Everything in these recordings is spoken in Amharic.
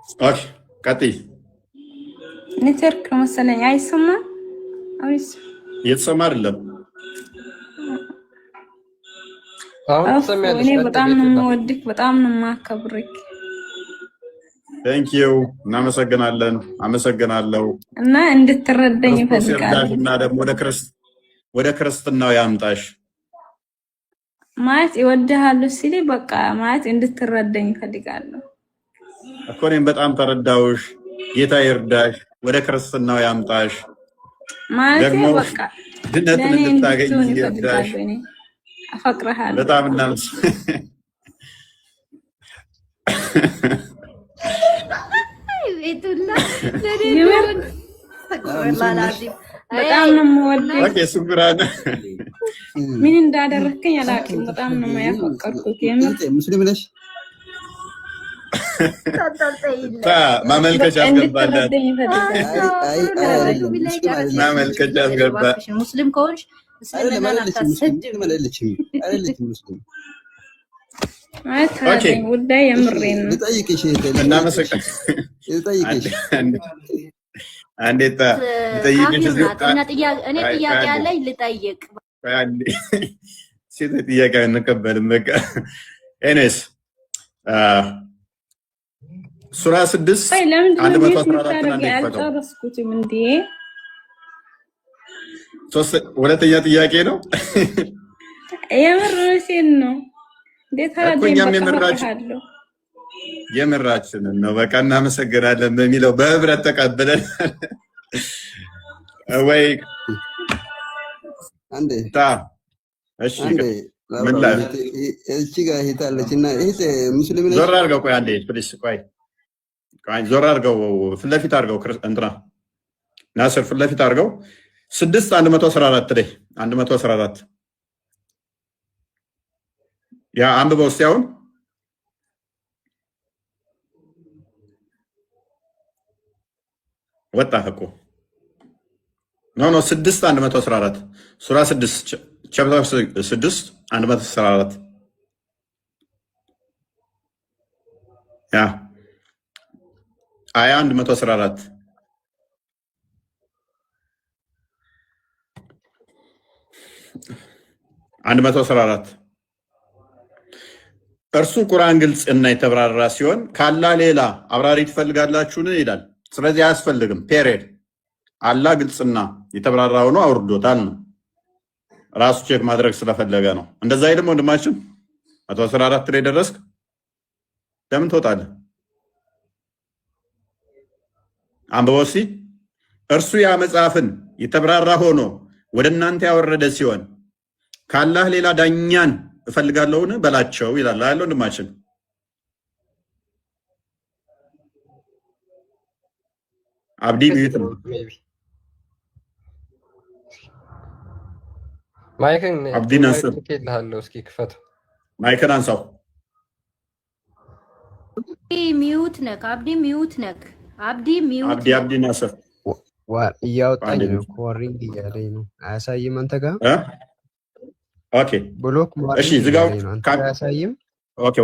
ኦኬ ቀጥይ። ኔትወርክ መሰለኝ አይሰማም። አውሪስ እየተሰማ አይደለም። እኔ በጣም ነው የምወድክ፣ በጣም ነው የማከብርክ። ቴንኪዩ እናመሰግናለን። አመሰግናለሁ እና እንድትረዳኝ ይፈልጋል እና ደግሞ ወደ ክርስትናው ያምጣሽ ማለት ይወድሃለሁ ሲል በቃ ማለት እንድትረዳኝ ይፈልጋለሁ እኮ። እኔም በጣም ተረዳውሽ። ጌታ ይርዳሽ፣ ወደ ክርስትናው ያምጣሽ ማለት ደግሞ በቃ ድነትን እንድታገኝ ይርዳሽ። አፈቅርሃለሁ በጣም እናመስ ቤቱላ በጣም ነው የምወደው። ኦኬ ሱብራን ምን እንዳደረከኝ አላውቅም። በጣም ነው ያፈቀርኩት። ሙስሊም ነሽ? ማመልከቻ አስገባላት። ማመልከቻ አስገባ። ሙስሊም ከሆንሽ እስልምናን አታሰድም። ኦኬ ጉዳይ የምሬን ነው። ልጠይቅሽ አንዴታ ልጠይቅሽ እኔ ጥያቄ አለኝ ልጠይቅ። ሴት ጥያቄ አንቀበልም። በቃ ኤኔስ ሱራ 6 ሁለተኛ ጥያቄ ነው። የምርሽን ነው የምራችንን ነው። በቃ እናመሰግናለን በሚለው በህብረት ተቀብለን ወይ አንዴ እሺ ምን ላይ እቺ ጋር ሄታለችና እህት ሙስሊም ነሽ? ዞር አድርገው። ቆይ አንዴ ፕሊስ፣ ቆይ ዞር አድርገው፣ ፊት ለፊት አድርገው። እንትና ናስር ፊት ለፊት አድርገው። 6:114 ላይ 114 ያ አንብበው እስቲ። አሁን ወጣ እኮ ኖ 6:114 ሱራ 6 ቻፕተር 6:114 ያ አያ 114 114 እርሱ ቁርአን ግልጽ እና የተብራራ ሲሆን ካላህ ሌላ አብራሪ ትፈልጋላችሁን ይላል። ስለዚህ አያስፈልግም። ፔሬድ አላህ ግልጽና የተብራራ ሆኖ አውርዶታል ነው። ራሱ ቼክ ማድረግ ስለፈለገ ነው። እንደዛ አይደለም ወንድማችን 114 ላይ ደረስክ። ለምን ትወጣለህ? አንብበው እስኪ። እርሱ ያ መጽሐፍን የተብራራ ሆኖ ወደ እናንተ ያወረደ ሲሆን ካላህ ሌላ ዳኛን እፈልጋለሁን በላቸው ይላል አይደል ወንድማችን? አብዲ ሚዩት ነው። ማይክን አብዲ ናስር ልኬልሃለሁ። እስኪ ክፈቱ። ማይክን አንሳው። ሚዩት ነክ አብዲ ሚዩት ነክ አብዲ ሚዩት አብዲ ናስር እያወጣኝ ነው። ኮሪንግ እያለኝ ነው። አያሳይም አንተ ጋር ኦኬ ብሎክ እሺ፣ ዝጋው። አያሳይም። ኦኬ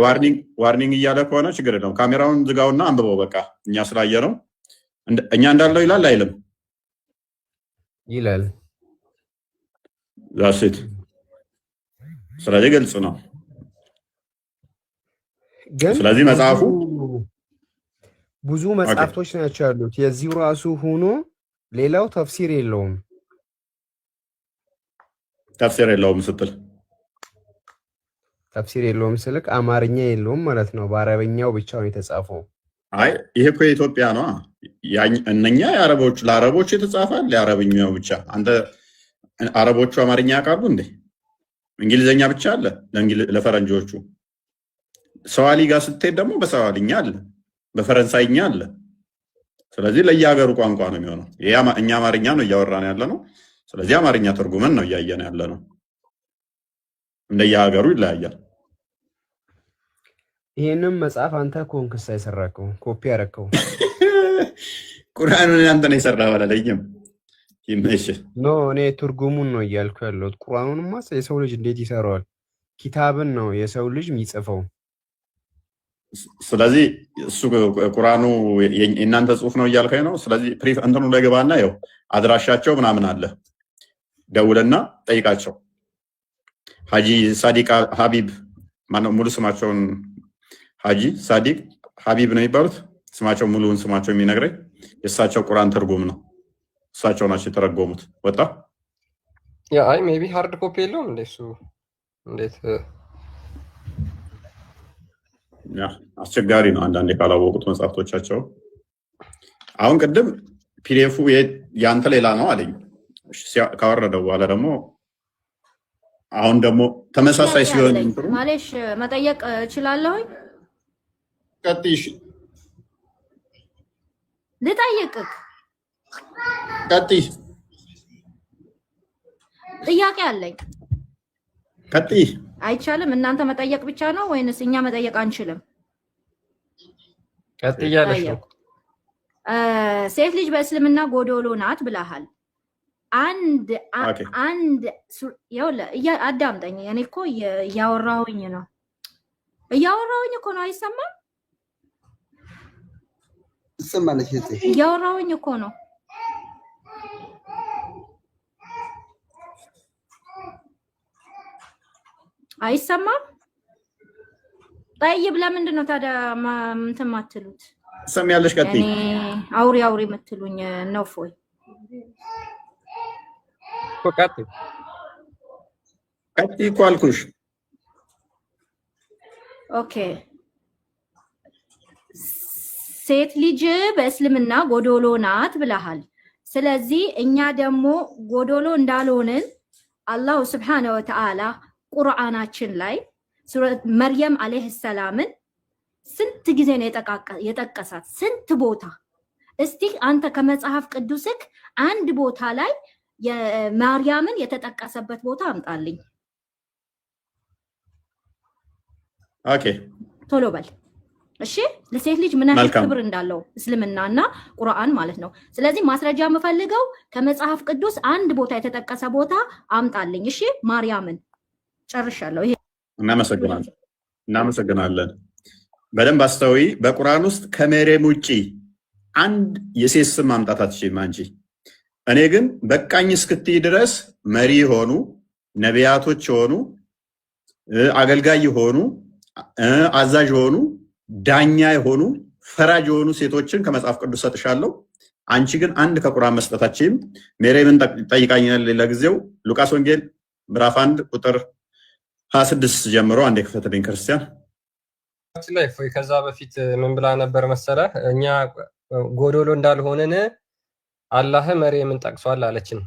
ዋርኒንግ እያለ ከሆነ ችግር የለውም። ካሜራውን ዝጋውና አንብበው። በቃ እኛ ስላየ ነው። እኛ እንዳለው ይላል አይልም? ይላል። ዛሲት ስለዚህ ግልጽ ነው። ስለዚህ መጽሐፉ ብዙ መጽሐፍቶች ናቸው ያሉት። የዚሁ ራሱ ሆኖ ሌላው ተፍሲር የለውም። ተፍሲር የለውም ስትል ተፍሲር የለውም ስልክ አማርኛ የለውም ማለት ነው። በአረበኛው ብቻ ነው የተጻፈው። አይ ይሄ እኮ የኢትዮጵያ ነው። እነኛ የአረቦች ለአረቦች የተጻፋል የአረብኛው ብቻ። አንተ አረቦቹ አማርኛ ያውቃሉ እንዴ? እንግሊዘኛ ብቻ አለ ለፈረንጆቹ። ሰዋሊ ጋር ስትሄድ ደግሞ በሰዋሊኛ አለ፣ በፈረንሳይኛ አለ። ስለዚህ ለየሀገሩ ቋንቋ ነው የሚሆነው። እኛ አማርኛ ነው እያወራን ያለ ነው። ስለዚህ አማርኛ ተርጉመን ነው እያየን ያለ ነው። እንደየሀገሩ ይለያያል። ይሄንን መጽሐፍ አንተ ኮንክስ አይሰራከው ኮፒ ያረከው ቁርአኑን አንተ ነው የሰራው አላለኝም። ይመሽ ኖ እኔ ትርጉሙን ነው እያልኩ ያለሁት። ቁርአኑንማ የሰው ልጅ እንዴት ይሰራዋል? ኪታብን ነው የሰው ልጅ የሚጽፈው። ስለዚህ እሱ ቁርአኑ የእናንተ ጽሁፍ ነው እያልከኝ ነው። ስለዚህ እንትኑ ላይ ገባና ያው አድራሻቸው ምናምን አለ፣ ደውልና ጠይቃቸው። ሀጂ ሳዲቅ ሀቢብ ማነው ሙሉ ስማቸውን? ሀጂ ሳዲቅ ሀቢብ ነው የሚባሉት። ስማቸው ሙሉውን ስማቸው የሚነግረኝ የእሳቸው ቁርአን ትርጉም ነው። እሳቸው ናቸው የተረጎሙት። ወጣ ያ አይ ሜቢ ሃርድ ኮፒ የለውም እንዴ እሱ? እንዴት ያ አስቸጋሪ ነው አንዳንዴ ካላወቁት መጽሐፍቶቻቸው። አሁን ቅድም ፒዲኤፉ ያንተ ሌላ ነው አለኝ። ካወረደው በኋላ ደግሞ አሁን ደግሞ ተመሳሳይ ሲሆን ማለሽ መጠየቅ እችላለሁ? ቀጥይሽ ልጠይቅህ። ቀጥይ። ጥያቄ አለኝ። ቀጥይ። አይቻልም? እናንተ መጠየቅ ብቻ ነው ወይንስ እኛ መጠየቅ አንችልም? ቀጥይ ያለሽ ነው። ሴት ልጅ በእስልምና ጎዶሎ ናት ብለሃል። አንድ አዳምጠኝ። እኔ እኮ እያወራሁኝ እኮ ነው። አይሰማም? ትሰማለች? እያወራሁኝ እኮ ነው። አይሰማም? ጠይብ ለምንድን ነው ታዲያ እንትን የማትሉት? ትሰሚያለሽ? ቀጥይ። አውሪ የምትሉኝ ነው ፎይ? ቀጥይ እኮ አልኩሽ። ኦኬ። ሴት ልጅ በእስልምና ጎዶሎ ናት ብለሃል። ስለዚህ እኛ ደግሞ ጎዶሎ እንዳልሆንን አላሁ ስብሐነሁ ወተዓላ ቁርአናችን ላይ ሱረት መርየም አለይሂ ሰላምን ስንት ጊዜ ነው የጠቀሳት? ስንት ቦታ? እስቲ አንተ ከመጽሐፍ ቅዱስክ አንድ ቦታ ላይ የማርያምን የተጠቀሰበት ቦታ አምጣልኝ። ኦኬ ቶሎ በል እሺ። ለሴት ልጅ ምን ያህል ክብር እንዳለው እስልምናና ቁርአን ማለት ነው። ስለዚህ ማስረጃ የምፈልገው ከመጽሐፍ ቅዱስ አንድ ቦታ የተጠቀሰ ቦታ አምጣልኝ። እሺ ማርያምን ጨርሻለሁ። ይሄ እናመሰግናለን። በደንብ አስተውይ። በቁርአን ውስጥ ከመርየም ውጪ አንድ የሴት ስም ማምጣት አትችይም አንቺ። እኔ ግን በቃኝ እስክትይ ድረስ መሪ የሆኑ ነቢያቶች የሆኑ አገልጋይ የሆኑ አዛዥ የሆኑ ዳኛ የሆኑ ፈራጅ የሆኑ ሴቶችን ከመጽሐፍ ቅዱስ ሰጥሻለሁ። አንቺ ግን አንድ ከቁርአን መስጠታችም መርየምን ጠይቃኛል። ሌላ ጊዜው ሉቃስ ወንጌል ምዕራፍ 1 ቁጥር 26 ጀምሮ አንዴ ክፈትልኝ ክርስቲያን ላይ ፎይ። ከዛ በፊት ምን ብላ ነበር መሰለ? እኛ ጎዶሎ እንዳልሆነን አላህ መርየምን ጠቅሷል አለችን።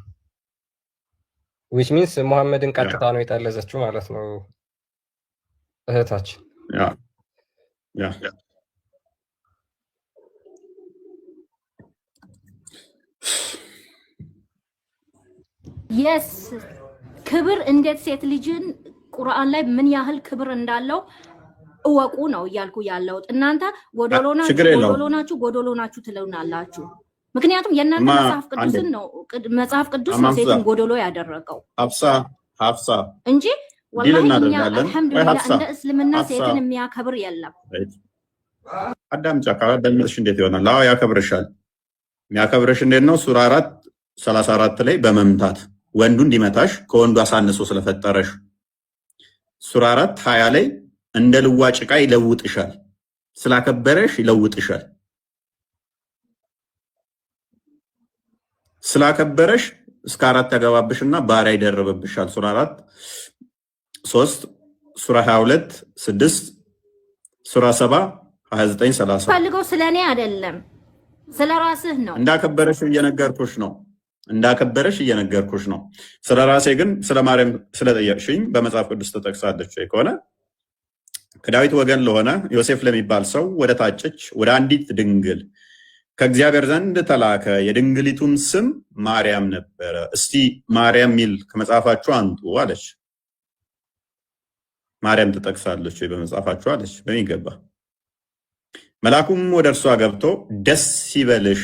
which means ሙሐመድን ቀጥታ ነው የጠለዘችው ማለት ነው እህታችን። ያ የስ ክብር እንዴት ሴት ልጅን ቁርአን ላይ ምን ያህል ክብር እንዳለው እወቁ ነው እያልኩ ያለሁት። እናንተ ጎዶሎ ናችሁ ትሉናላችሁ። ምክንያቱም የእናንተ መጽሐፍ ቅዱስ ነው ሴትን ጎዶሎ ያደረገው ሀፍሳ እንጂ ወላሂ እኛ አልሐምዱሊላህ እንደ እስልምና ሴትን የሚያከብር የለም። አዳምጫ ካዳምጥሽ እንዴት ይሆናል? አዎ ያከብርሻል። የሚያከብርሽ እንዴት ነው? ሱራ 4:34 ላይ በመምታት ወንዱ እንዲመታሽ ከወንዱ አሳንሶ ስለፈጠረሽ። ሱራ 4:20 ላይ እንደ ልዋጭ ዕቃ ይለውጥሻል፣ ስላከበረሽ ይለውጥሻል። ስላከበረሽ እስከ 4 ያገባብሽና ባሪያ ይደረብብሻል። ሱራ 4:3 ሱራ 22:6 ሱራ 7:29-30 ፈልገው ስለኔ አይደለም ስለ ራስህ ነው። እንዳከበረሽ እየነገርኩሽ ነው። ስለ ራሴ ግን ስለ ማርያም ስለጠየቅሽኝ በመጽሐፍ ቅዱስ ተጠቅሳለች ወይ ከሆነ ከዳዊት ወገን ለሆነ ዮሴፍ ለሚባል ሰው ወደ ታጨች ወደ አንዲት ድንግል ከእግዚአብሔር ዘንድ ተላከ፣ የድንግሊቱም ስም ማርያም ነበረ። እስቲ ማርያም ሚል ከመጽሐፋችሁ አንጡ አለች። ማርያም ትጠቅሳለች ወይ በመጽሐፋችሁ አለች። በሚገባ መልአኩም ወደ እርሷ ገብቶ ደስ ይበልሽ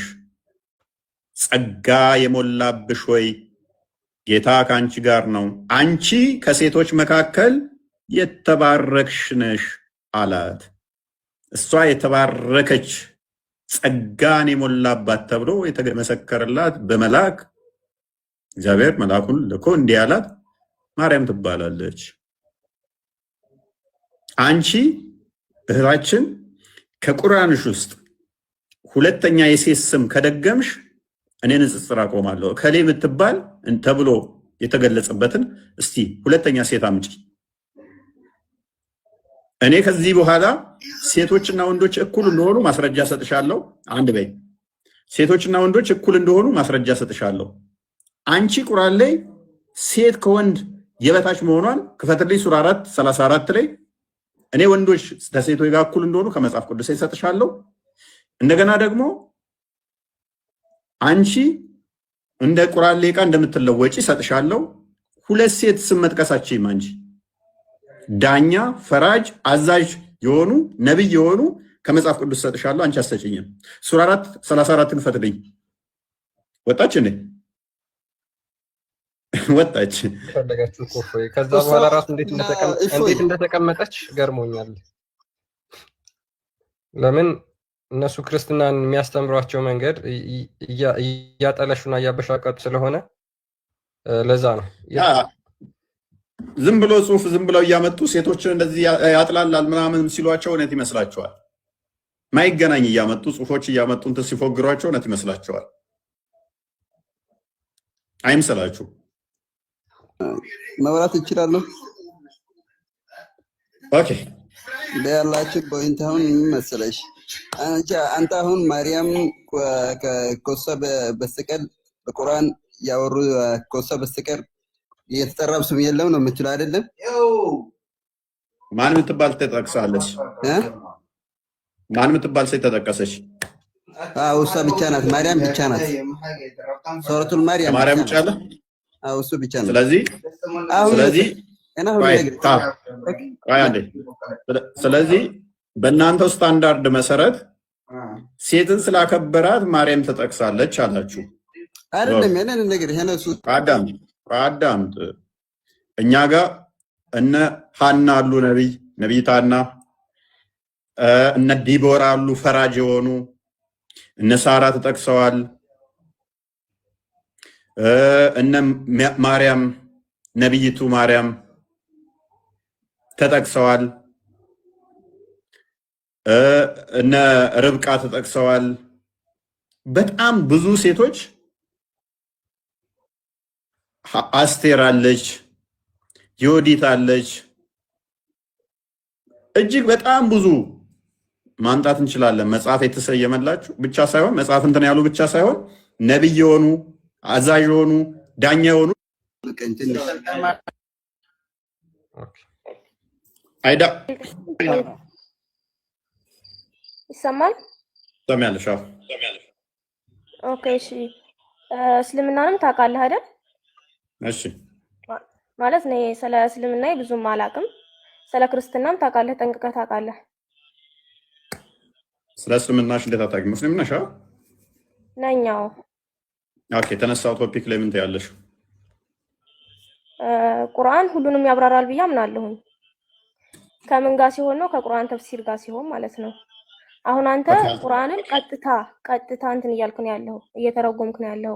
ጸጋ የሞላብሽ ሆይ ጌታ ከአንቺ ጋር ነው፣ አንቺ ከሴቶች መካከል የተባረክሽ ነሽ አላት። እሷ የተባረከች ጸጋን የሞላባት ተብሎ የተመሰከረላት በመልአክ እግዚአብሔር መልአኩን ልኮ እንዲህ ያላት ማርያም ትባላለች። አንቺ እህታችን ከቁርአንሽ ውስጥ ሁለተኛ የሴት ስም ከደገምሽ እኔ ንጽጽር አቆማለሁ ከሌ የምትባል ተብሎ የተገለጸበትን እስቲ ሁለተኛ ሴት አምጪ። እኔ ከዚህ በኋላ ሴቶችና ወንዶች እኩል እንደሆኑ ማስረጃ ሰጥሻለሁ። አንድ በይ። ሴቶችና ወንዶች እኩል እንደሆኑ ማስረጃ ሰጥሻለሁ። አንቺ ቁርአን ላይ ሴት ከወንድ የበታች መሆኗን ክፈትልኝ ሱራ 4:34 ላይ እኔ ወንዶች ከሴቶች ጋር እኩል እንደሆኑ ከመጽሐፍ ቅዱስ ሰጥሻለሁ። እንደገና ደግሞ አንቺ እንደ ቁርአን ሌቃ እንደምትለወጪ ሰጥሻለሁ። ሁለት ሴት ስም መጥቀሳችሁም አንቺ ዳኛ፣ ፈራጅ፣ አዛዥ የሆኑ ነብይ የሆኑ ከመጽሐፍ ቅዱስ ሰጥሻለሁ። አንቺ አሰጭኝም። ሱራ 4:34 ፈትልኝ። ወጣች እንዴ? ወጣች። ፈለጋችሁ እኮ ከዛ በኋላ ራሱ እንዴት እንደተቀመጠች ገርሞኛል። ለምን እነሱ ክርስትናን የሚያስተምሯቸው መንገድ እያጠለሹና እያበሻቀጡ ስለሆነ ለዛ ነው። ዝም ብሎ ጽሁፍ ዝም ብለው እያመጡ ሴቶችን እንደዚህ ያጥላላል ምናምን ሲሏቸው እውነት ይመስላቸዋል። ማይገናኝ እያመጡ ጽሁፎች እያመጡ እንትን ሲፎግሯቸው እውነት ይመስላቸዋል። አይምሰላችሁ። መብራት ይችላል። ኦኬ ያላችሁ ፖይንት አሁን መሰለሽ አንተ አሁን ማርያም ከኮሳ በስተቀር በቁርአን ያወሩ ኮሳ በስተቀር የተጠራብ ስም የለም ነው የምትለው አይደለም? ማን የምትባል ተጠቅሳለች? ማን የምትባል ሴት ተጠቀሰች? እሷ ብቻ ናት። ማርያም ብቻ ናት። ሱረቱል ማርያም ብቻ አለ። እሱ ብቻ ነው። ስለዚህ በእናንተው ስታንዳርድ መሰረት ሴትን ስላከበራት ማርያም ተጠቅሳለች አላችሁ አይደለም? ያንን ነገር ይሄነሱ አዳምጥ። እኛ ጋር እነ ሐና አሉ፣ ነቢይት ሐና፣ እነ ዲቦራ አሉ ፈራጅ የሆኑ፣ እነ ሳራ ተጠቅሰዋል፣ እነ ማርያም ነቢይቱ ማርያም ተጠቅሰዋል፣ እነ ርብቃ ተጠቅሰዋል። በጣም ብዙ ሴቶች አስቴር አለች፣ ዮዲት አለች። እጅግ በጣም ብዙ ማምጣት እንችላለን። መጽሐፍ የተሰየመላችሁ ብቻ ሳይሆን መጽሐፍ እንትን ያሉ ብቻ ሳይሆን ነብይ የሆኑ አዛዥ የሆኑ ዳኛ የሆኑ አይዳ ይሰማል? ሰማያለሽ? ኦኬ እሺ። እስልምናንም ታውቃለህ አይደል? እሺ። ማለት ነው ስለ እስልምና ብዙም አላውቅም። ስለ ክርስትናም ታውቃለህ? ጠንቅቀህ ታውቃለህ? ስለ እስልምናሽ እንዴት አታውቂም? ሙስሊም ነሽ? ነኛው። ኦኬ። የተነሳው ቶፒክ ላይ ምን ትያለሽ? ቁርአን ሁሉንም ያብራራል ብዬ አምናለሁኝ። ከምን ጋር ሲሆን ነው? ከቁርአን ተፍሲር ጋር ሲሆን ማለት ነው። አሁን አንተ ቁርአንን ቀጥታ እንትን እያልክ ነው ያለው፣ እየተረጎምክ ነው ያለው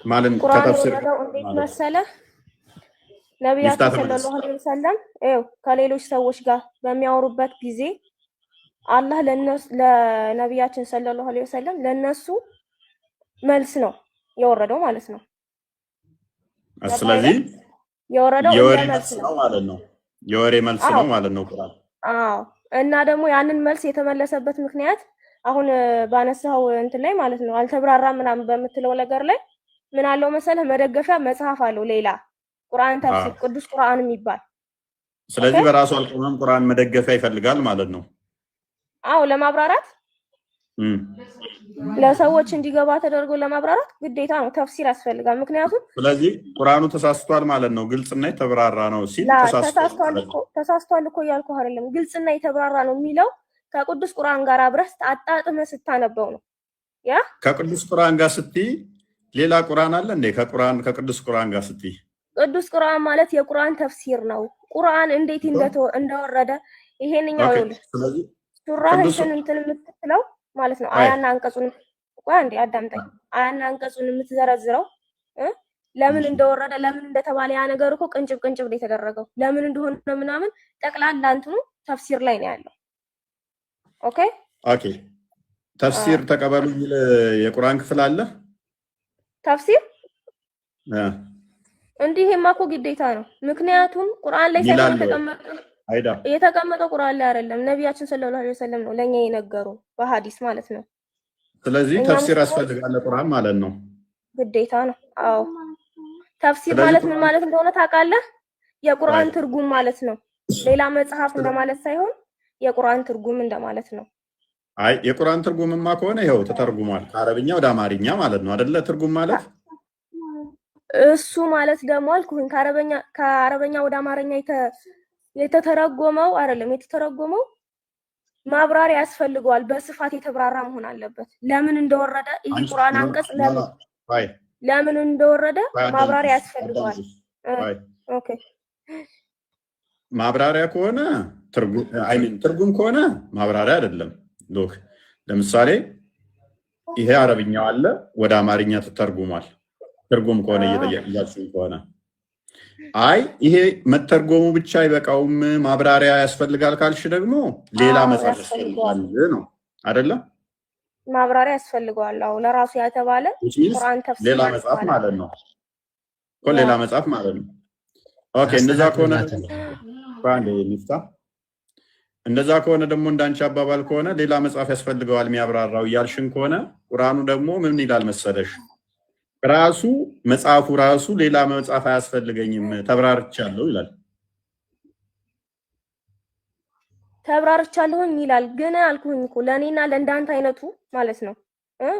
ማለት ከተፍሲር እንዴት መሰለህ? ነብያችን ሰለላሁ ዐለይሂ ወሰለም ከሌሎች ሰዎች ጋር በሚያወሩበት ጊዜ አላህ ለነብያችን ሰለላሁ ዐለይሂ ወሰለም ለነሱ መልስ ነው የወረደው ማለት ነው። ስለዚህ የወረደው የወሬ መልስ ነው ማለት ነው። የወሬ መልስ ነው ማለት ነው ቁርአን። አዎ። እና ደግሞ ያንን መልስ የተመለሰበት ምክንያት አሁን ባነሳው እንትን ላይ ማለት ነው አልተብራራም ምናምን በምትለው ነገር ላይ ምን አለው መሰለህ? መደገፊያ መጽሐፍ አለው ሌላ ቁርአን ተፍሲር ቅዱስ ቁርአን የሚባል። ስለዚህ በራሱ አልቆመም፣ ቁርአን መደገፊያ ይፈልጋል ማለት ነው። አዎ ለማብራራት ለሰዎች እንዲገባ ተደርጎ ለማብራራት ግዴታ ነው ተፍሲር ያስፈልጋል። ምክንያቱም ስለዚህ ቁርአኑ ተሳስቷል ማለት ነው፣ ግልጽና የተብራራ ነው ሲል ተሳስቷል እኮ እያልኩህ አይደለም። ግልጽና የተብራራ ነው የሚለው ከቅዱስ ቁርአን ጋር አብረህ አጣጥመህ ስታነበው ነው። ያ ከቅዱስ ቁርአን ጋር ስትይ ሌላ ቁርአን አለ እንዴ? ከቅዱስ ቁርአን ጋር ስትይ ቅዱስ ቁርአን ማለት የቁርአን ተፍሲር ነው። ቁርአን እንዴት እንደወረደ ይሄንኛው ይኸውልህ። ሱራህን እንትን የምትለው ማለት ነው። አያና አንቀጹን ቆይ አንዴ አዳምጠኝ። አያና አንቀጹን የምትዘረዝረው ለምን እንደወረደ ለምን እንደተባለ ያ ነገር እኮ ቅንጭብ ነው የተደረገው። ለምን እንደሆነ ምናምን ጠቅላላ እንትኑ ተፍሲር ላይ ነው ያለው። ኦኬ ተፍሲር ተቀበሉ የሚል የቁርአን ክፍል አለ። ተፍሲር እንዲህማ እኮ ግዴታ ነው። ምክንያቱም ቁርአን ላይ የተቀመጠው ቁርአን ላይ አይደለም፣ ነቢያችን ሰለላሁ ዐለይሂ ወሰለም ነው ለኛ የነገሩ በሐዲስ ማለት ነው። ስለዚህ ተፍሲር ያስፈልጋል ቁርአን ማለት ነው፣ ግዴታ ነው። አዎ ተፍሲር ማለት ምን ማለት እንደሆነ ታውቃለህ? የቁርአን ትርጉም ማለት ነው። ሌላ መጽሐፍ እንደማለት ሳይሆን የቁርአን ትርጉም እንደማለት ነው። አይ የቁርአን ትርጉምማ ከሆነ ይኸው ተተርጉሟል ከአረብኛ ወደ አማርኛ ማለት ነው አይደለ? ትርጉም ማለት እሱ ማለት ደግሞ አልኩኝ ከአረበኛ ወደ አማርኛ የተተረጎመው አይደለም። የተተረጎመው ማብራሪያ ያስፈልገዋል። በስፋት የተብራራ መሆን አለበት። ለምን እንደወረደ ይሄ ቁርአን አንቀጽ ለምን እንደወረደ ማብራሪያ ያስፈልገዋል። ኦኬ ማብራሪያ ከሆነ ትርጉም ከሆነ ማብራሪያ አይደለም። ሎክ ለምሳሌ ይሄ አረብኛው አለ ወደ አማርኛ ተተርጉሟል። ትርጉም ከሆነ እየጠየቅያችሁ ከሆነ አይ ይሄ መተርጎሙ ብቻ አይበቃውም ማብራሪያ ያስፈልጋል ካልሽ ደግሞ ሌላ መጽሐፍ ያስፈልጋል ነው አይደለ? ማብራሪያ ያስፈልጋል። አዎ ለራሱ ያተባለ ቁርአን ተፍሲር ሌላ መጽሐፍ ማለት ነው እኮ ሌላ መጽሐፍ ማለት ነው። ኦኬ እንደዛ ከሆነ ባንዴ ሚፍታ እንደዛ ከሆነ ደግሞ እንዳንቺ አባባል ከሆነ ሌላ መጽሐፍ ያስፈልገዋል የሚያብራራው እያልሽን ከሆነ ቁርአኑ ደግሞ ምን ይላል መሰለሽ? ራሱ መጽሐፉ ራሱ ሌላ መጽሐፍ አያስፈልገኝም ተብራርቻለሁ ይላል። ተብራርቻለሁኝ ይላል። ግን አልኩኝ እኮ ለኔና ለእንዳንተ አይነቱ ማለት ነው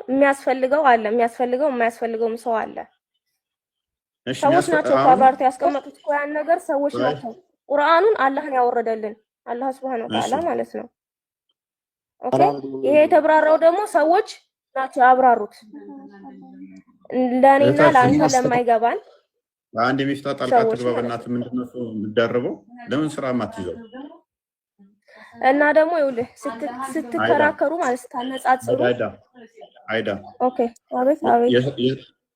የሚያስፈልገው አለ፣ የማያስፈልገውም ሰው አለ። ሰዎች ናቸው አብራርተው ያስቀመጡት እኮ ያን ነገር ሰዎች ናቸው። ቁርአኑን አላህን ያወረደልን አላህ Subhanahu Wa Ta'ala ማለት ነው። ኦኬ ይሄ የተብራራው ደግሞ ሰዎች ናቸው ያብራሩት። ለኔና ለአንተ ለማይገባን አንድ የሚፍታ ጣልቃ ትግባብናት ምንድነው የምትደርበው? ለምን ስራ ማትይዘው? እና ደግሞ ይኸውልህ ስትከራከሩ ማለት ታነጻጽሩ አይዳ ኦኬ አቤት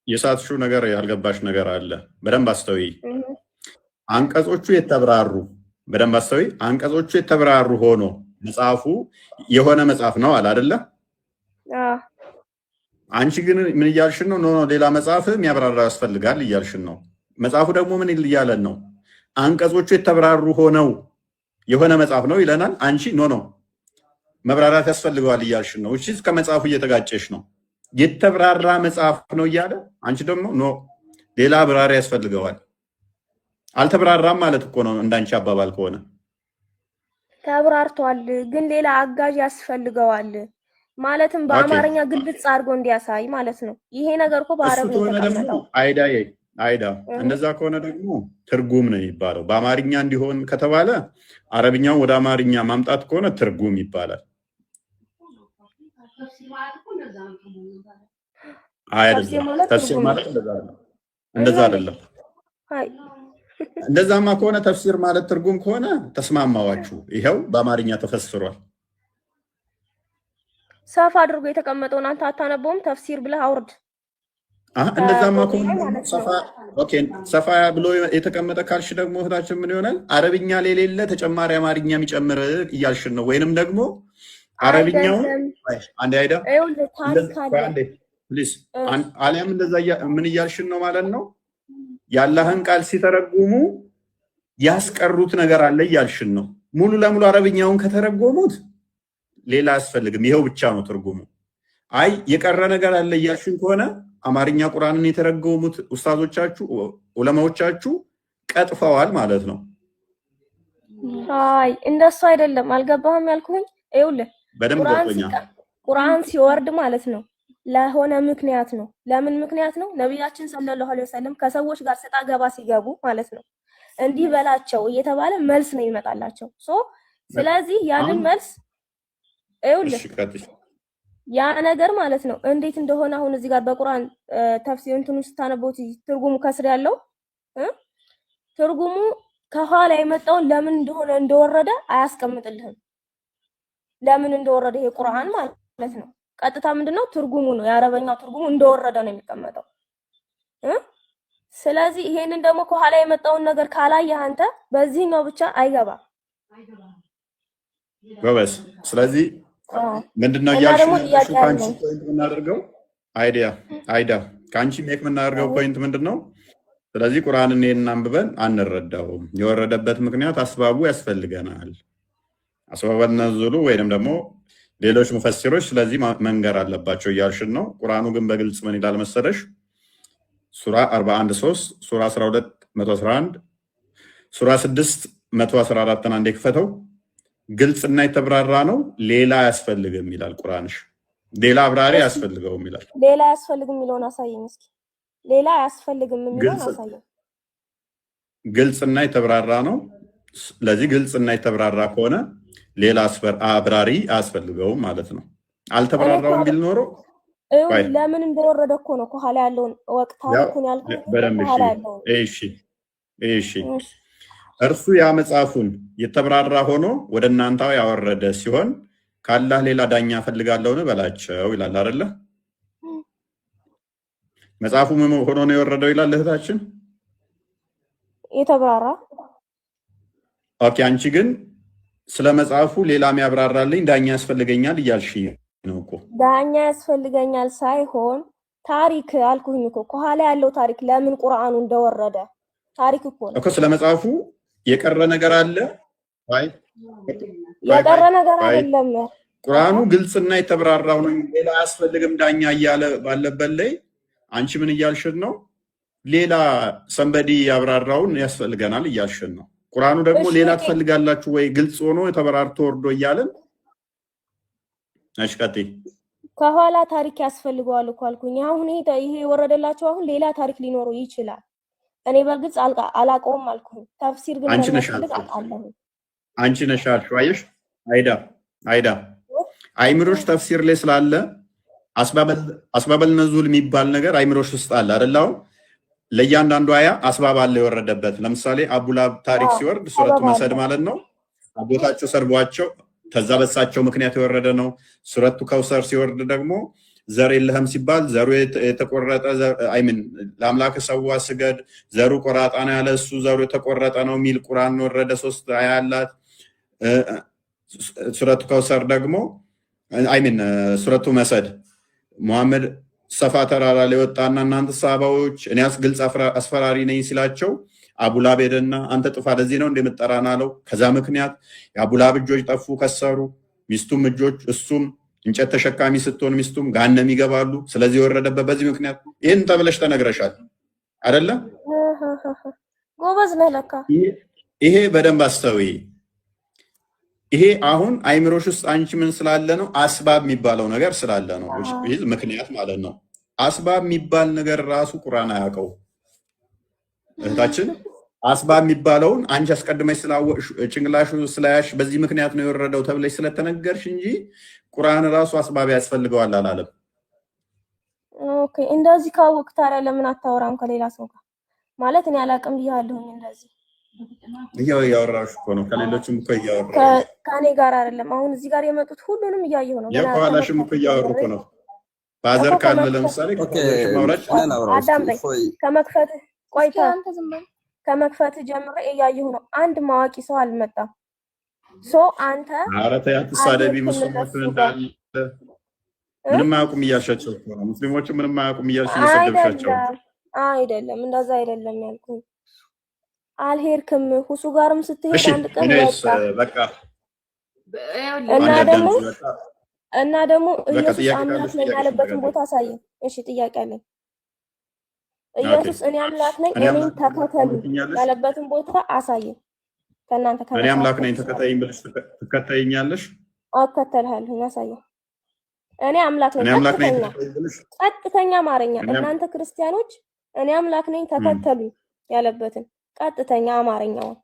የሳትሽው ነገር ያልገባሽ ነገር አለ። በደንብ አስተውይ። አንቀጾቹ የተብራሩ በደንብ አስተውይ። አንቀጾቹ የተብራሩ ሆኖ መጽሐፉ የሆነ መጽሐፍ ነው አለ አይደለ? አንቺ ግን ምን እያልሽን ነው? ኖ ሌላ መጽሐፍ የሚያብራራ ያስፈልጋል እያልሽን ነው። መጽሐፉ ደግሞ ምን እያለን ነው? አንቀጾቹ የተብራሩ ሆነው የሆነ መጽሐፍ ነው ይለናል። አንቺ ኖ መብራራት ያስፈልገዋል እያልሽን ነው። እሺ ከመጽሐፉ እየተጋጨሽ ነው። የተብራራ መጽሐፍ ነው እያለ አንቺ ደግሞ ኖ ሌላ ብራሪ ያስፈልገዋል። አልተብራራም ማለት እኮ ነው እንዳንቺ አባባል ከሆነ። ተብራርቷል ግን ሌላ አጋዥ ያስፈልገዋል ማለትም በአማርኛ ግልጽ አድርጎ እንዲያሳይ ማለት ነው። ይሄ ነገር እኮ በአረብ ነው ተቀመጠው። አይዳ እንደዛ ከሆነ ደግሞ ትርጉም ነው የሚባለው። በአማርኛ እንዲሆን ከተባለ አረብኛው ወደ አማርኛ ማምጣት ከሆነ ትርጉም ይባላል። ተፍሲር ማለት እንደዛ አይደለም። እንደዛማ ከሆነ ተፍሲር ማለት ትርጉም ከሆነ ተስማማዋችሁ። ይሄው በአማርኛ ተፈስሯል። ሰፋ አድርጎ የተቀመጠውን አንተ አታነበውም? ተፍሲር ብለህ አውርድ። እንደዛማ ከሆነ ሰፋ ብሎ የተቀመጠ ካልሽ ደግሞ እህታችን ምን ይሆናል? አረብኛ የሌለ ተጨማሪ አማርኛ የሚጨምር እያልሽን ነው። ወይንም ደግሞ አረብኛው አንዴ አይዳ ፕሊዝ አሊያም እንደዛ ምን እያልሽን ነው ማለት ነው? የአላህን ቃል ሲተረጉሙ ያስቀሩት ነገር አለ እያልሽን ነው። ሙሉ ለሙሉ አረብኛውን ከተረጎሙት ሌላ አያስፈልግም፣ ይሄው ብቻ ነው ትርጉሙ። አይ የቀረ ነገር አለ እያልሽን ከሆነ አማርኛ ቁርአንን የተረጎሙት ኡስታዞቻችሁ ዑለማዎቻችሁ ቀጥፈዋል ማለት ነው። አይ እንደሱ አይደለም። አልገባህም ያልኩኝ? ይኸውልህ በደንብ ገብቶኛል። ቁርአን ሲወርድ ማለት ነው ለሆነ ምክንያት ነው። ለምን ምክንያት ነው? ነብያችን ሰለላሁ ዐለይሂ ወሰለም ከሰዎች ጋር ሰጣ ገባ ሲገቡ ማለት ነው እንዲህ በላቸው እየተባለ መልስ ነው ይመጣላቸው። ስለዚህ ያንን መልስ ይኸውልህ ያ ነገር ማለት ነው እንዴት እንደሆነ አሁን እዚህ ጋር በቁርአን ተፍሲር እንትኑ ስታነቦት ትርጉሙ ከስር ያለው ትርጉሙ ከኋላ የመጣውን ለምን እንደሆነ እንደወረደ አያስቀምጥልህም። ለምን እንደወረደ ይሄ ቁርአን ማለት ነው። ቀጥታ ምንድነው ትርጉሙ ነው የአረበኛው ትርጉሙ እንደወረደ ነው የሚቀመጠው። ስለዚህ ይሄንን ደግሞ ከኋላ የመጣውን ነገር ካላየህ አንተ በዚህኛው ብቻ አይገባም ጎበዝ። ስለዚህ ምንድነው ያልሽው ካንቺ ፖይንት የምናደርገው አይዳ ካንቺ ሜክ የምናደርገው ፖይንት ምንድነው? ስለዚህ ቁርአንን እናንብበን አንረዳውም። የወረደበት ምክንያት አስባቡ ያስፈልገናል። አስባበል ነዙሉ ወይንም ደግሞ ሌሎች ሙፈሲሮች ስለዚህ መንገር አለባቸው እያልሽን ነው። ቁርአኑ ግን በግልጽ ምን ይላል መሰለሽ? ሱራ 41:3 ሱራ 12:111 ሱራ 6:114 አንዴ ክፈተው። ግልጽና የተብራራ ነው፣ ሌላ አያስፈልግም ይላል ቁርአንሽ። ሌላ አብራሪ አያስፈልገውም ይላል። ሌላ አያስፈልግም የሚለውን አሳየኝ እስኪ። ሌላ አያስፈልግም የሚለውን አሳየኝ። ግልጽና የተብራራ ነው። ስለዚህ ግልጽና የተብራራ ከሆነ ሌላ አብራሪ አያስፈልገውም ማለት ነው። አልተብራራውም ቢል ኖሮ ለምን እንደወረደ እኮ ነው ከኋላ ያለውን ወቅት ታሪኩን ያልኩት። እሺ እርሱ ያ መጽሐፉን የተብራራ ሆኖ ወደ እናንተው ያወረደ ሲሆን ካላህ ሌላ ዳኛ ፈልጋለሁን በላቸው ይላል አይደለ? መጽሐፉ ምን ሆኖ ነው የወረደው ይላል እህታችን። የተብራራ ኦኬ። አንቺ ግን ስለ መጽሐፉ ሌላ የሚያብራራልኝ ዳኛ ያስፈልገኛል እያልሽ ነው እኮ። ዳኛ ያስፈልገኛል ሳይሆን ታሪክ አልኩኝ እኮ። ከኋላ ያለው ታሪክ ለምን ቁርአኑ እንደወረደ ታሪክ እኮ ነው እኮ። ስለ መጽሐፉ የቀረ ነገር አለ? የቀረ ነገር አይደለም። ቁርአኑ ግልጽና የተብራራው ነው፣ ሌላ አያስፈልግም ዳኛ እያለ ባለበት ላይ አንቺ ምን እያልሽን ነው? ሌላ ሰንበዲ ያብራራውን ያስፈልገናል እያልሽን ነው። ቁርአኑ ደግሞ ሌላ ትፈልጋላችሁ ወይ? ግልጽ ሆኖ የተበራርቶ ወርዶ እያለን አሽቀጤ ከኋላ ታሪክ ያስፈልገዋል እኮ አልኩኝ። አሁን ይሄ የወረደላችሁ አሁን ሌላ ታሪክ ሊኖረው ይችላል። እኔ በግልጽ አላውቀውም አልኩኝ። ተፍሲር ግን አንቺ ነሽ አልሽው። አየሽ አይዳ አይምሮሽ ተፍሲር ላይ ስላለ አስባበል ነዙል የሚባል ነገር አይምሮሽ ውስጥ አለ አይደል? አሁን ለእያንዳንዱ አያ አስባብ አለ የወረደበት። ለምሳሌ አቡላብ ታሪክ ሲወርድ ሱረቱ መሰድ ማለት ነው። አጎታቸው ሰርቧቸው ከዛ በሳቸው ምክንያት የወረደ ነው። ሱረቱ ከውሰር ሲወርድ ደግሞ ዘር የለህም ሲባል ዘሩ የተቆረጠ አይምን ለአምላክ ሰዋ ስገድ ዘሩ ቆራጣ ነው ያለ እሱ ዘሩ የተቆረጠ ነው የሚል ቁርአን ወረደ። 3 አያ አላት። ሱረቱ ከውሰር ደግሞ አይምን ሱረቱ መሰድ ሙሐመድ ሰፋ ተራራ ላይ ወጣና እናንተ ሰሃባዎች እኔ ግልጽ አስፈራሪ ነኝ ሲላቸው አቡላብ ሄደና አንተ ጥፋ ለዚህ ነው እንደምጠራና አለው። ከዛ ምክንያት የአቡላብ እጆች ጠፉ፣ ከሰሩ። ሚስቱም እጆች እሱም እንጨት ተሸካሚ ስትሆን ሚስቱም ገሃነም ይገባሉ። ስለዚህ የወረደበት በዚህ ምክንያት ይሄን ተብለሽ ተነግረሻል አይደለ? ጎበዝ ነህ ለካ። ይሄ በደንብ አስተውይ። ይሄ አሁን አይምሮሽ ውስጥ አንቺ ምን ስላለ ነው? አስባብ የሚባለው ነገር ስላለ ነው። ይሄ ምክንያት ማለት ነው። አስባብ የሚባል ነገር ራሱ ቁርአን አያውቀው። እህታችን አስባብ የሚባለውን አንቺ አስቀድመሽ ስላወቅሽ ጭንቅላሹ ስላያሽ በዚህ ምክንያት ነው የወረደው ተብለሽ ስለተነገርሽ እንጂ ቁርአን ራሱ አስባብ ያስፈልገዋል አላለም። ኦኬ፣ እንደዚህ ካወቅ ታዲያ ለምን አታወራም ከሌላ ሰው ጋር? ማለት እኔ አላውቅም ብያለሁኝ። እንደዚህ እያወራሽ እኮ ነው። ከሌሎችም እኮ እያወራሽ ከኔ ጋር አይደለም። አሁን እዚህ ጋር የመጡት ሁሉንም እያየሁ ነው። የኋላሽም እኮ እያወሩ እኮ ነው። ባዘር ካለ ለምሳሌ አዳምጠኝ። ከመክፈትህ ቆይታ ከመክፈትህ ጀምሮ እያየሁ ነው። አንድ ማዋቂ ሰው አልመጣም። አንተ አረተ ያትሳደቢ ሙስሊሞች እንዳለ ምንም አያውቁም እያልሻቸው ነው። ሙስሊሞች ምንም አያውቁም እያልሽ እየሰደብሻቸው አይደለም። እንደዛ አይደለም ያልኩኝ። አልሄድክም ሁሱ ጋርም ስትሄድ አንድ ቀን በቃ እና ደግሞ ኢየሱስ አምላክ ነኝ ያለበትን ቦታ አሳየኝ። እሺ ጥያቄ አለኝ። ኢየሱስ እኔ አምላክ ነኝ እኔን ተከተሉ ያለበትን ቦታ አሳየኝ። ከእናንተ እኔ አምላክ ነኝ ተከታይኝ ብለሽ ትከታይኛለሽ? እከተልሃለሁ። አሳየኝ። እኔ አምላክ ነኝ ቀጥተኛ አማርኛ። እናንተ ክርስቲያኖች እኔ አምላክ ነኝ ተከተሉ ያለበትን ቀጥተኛ አማርኛውን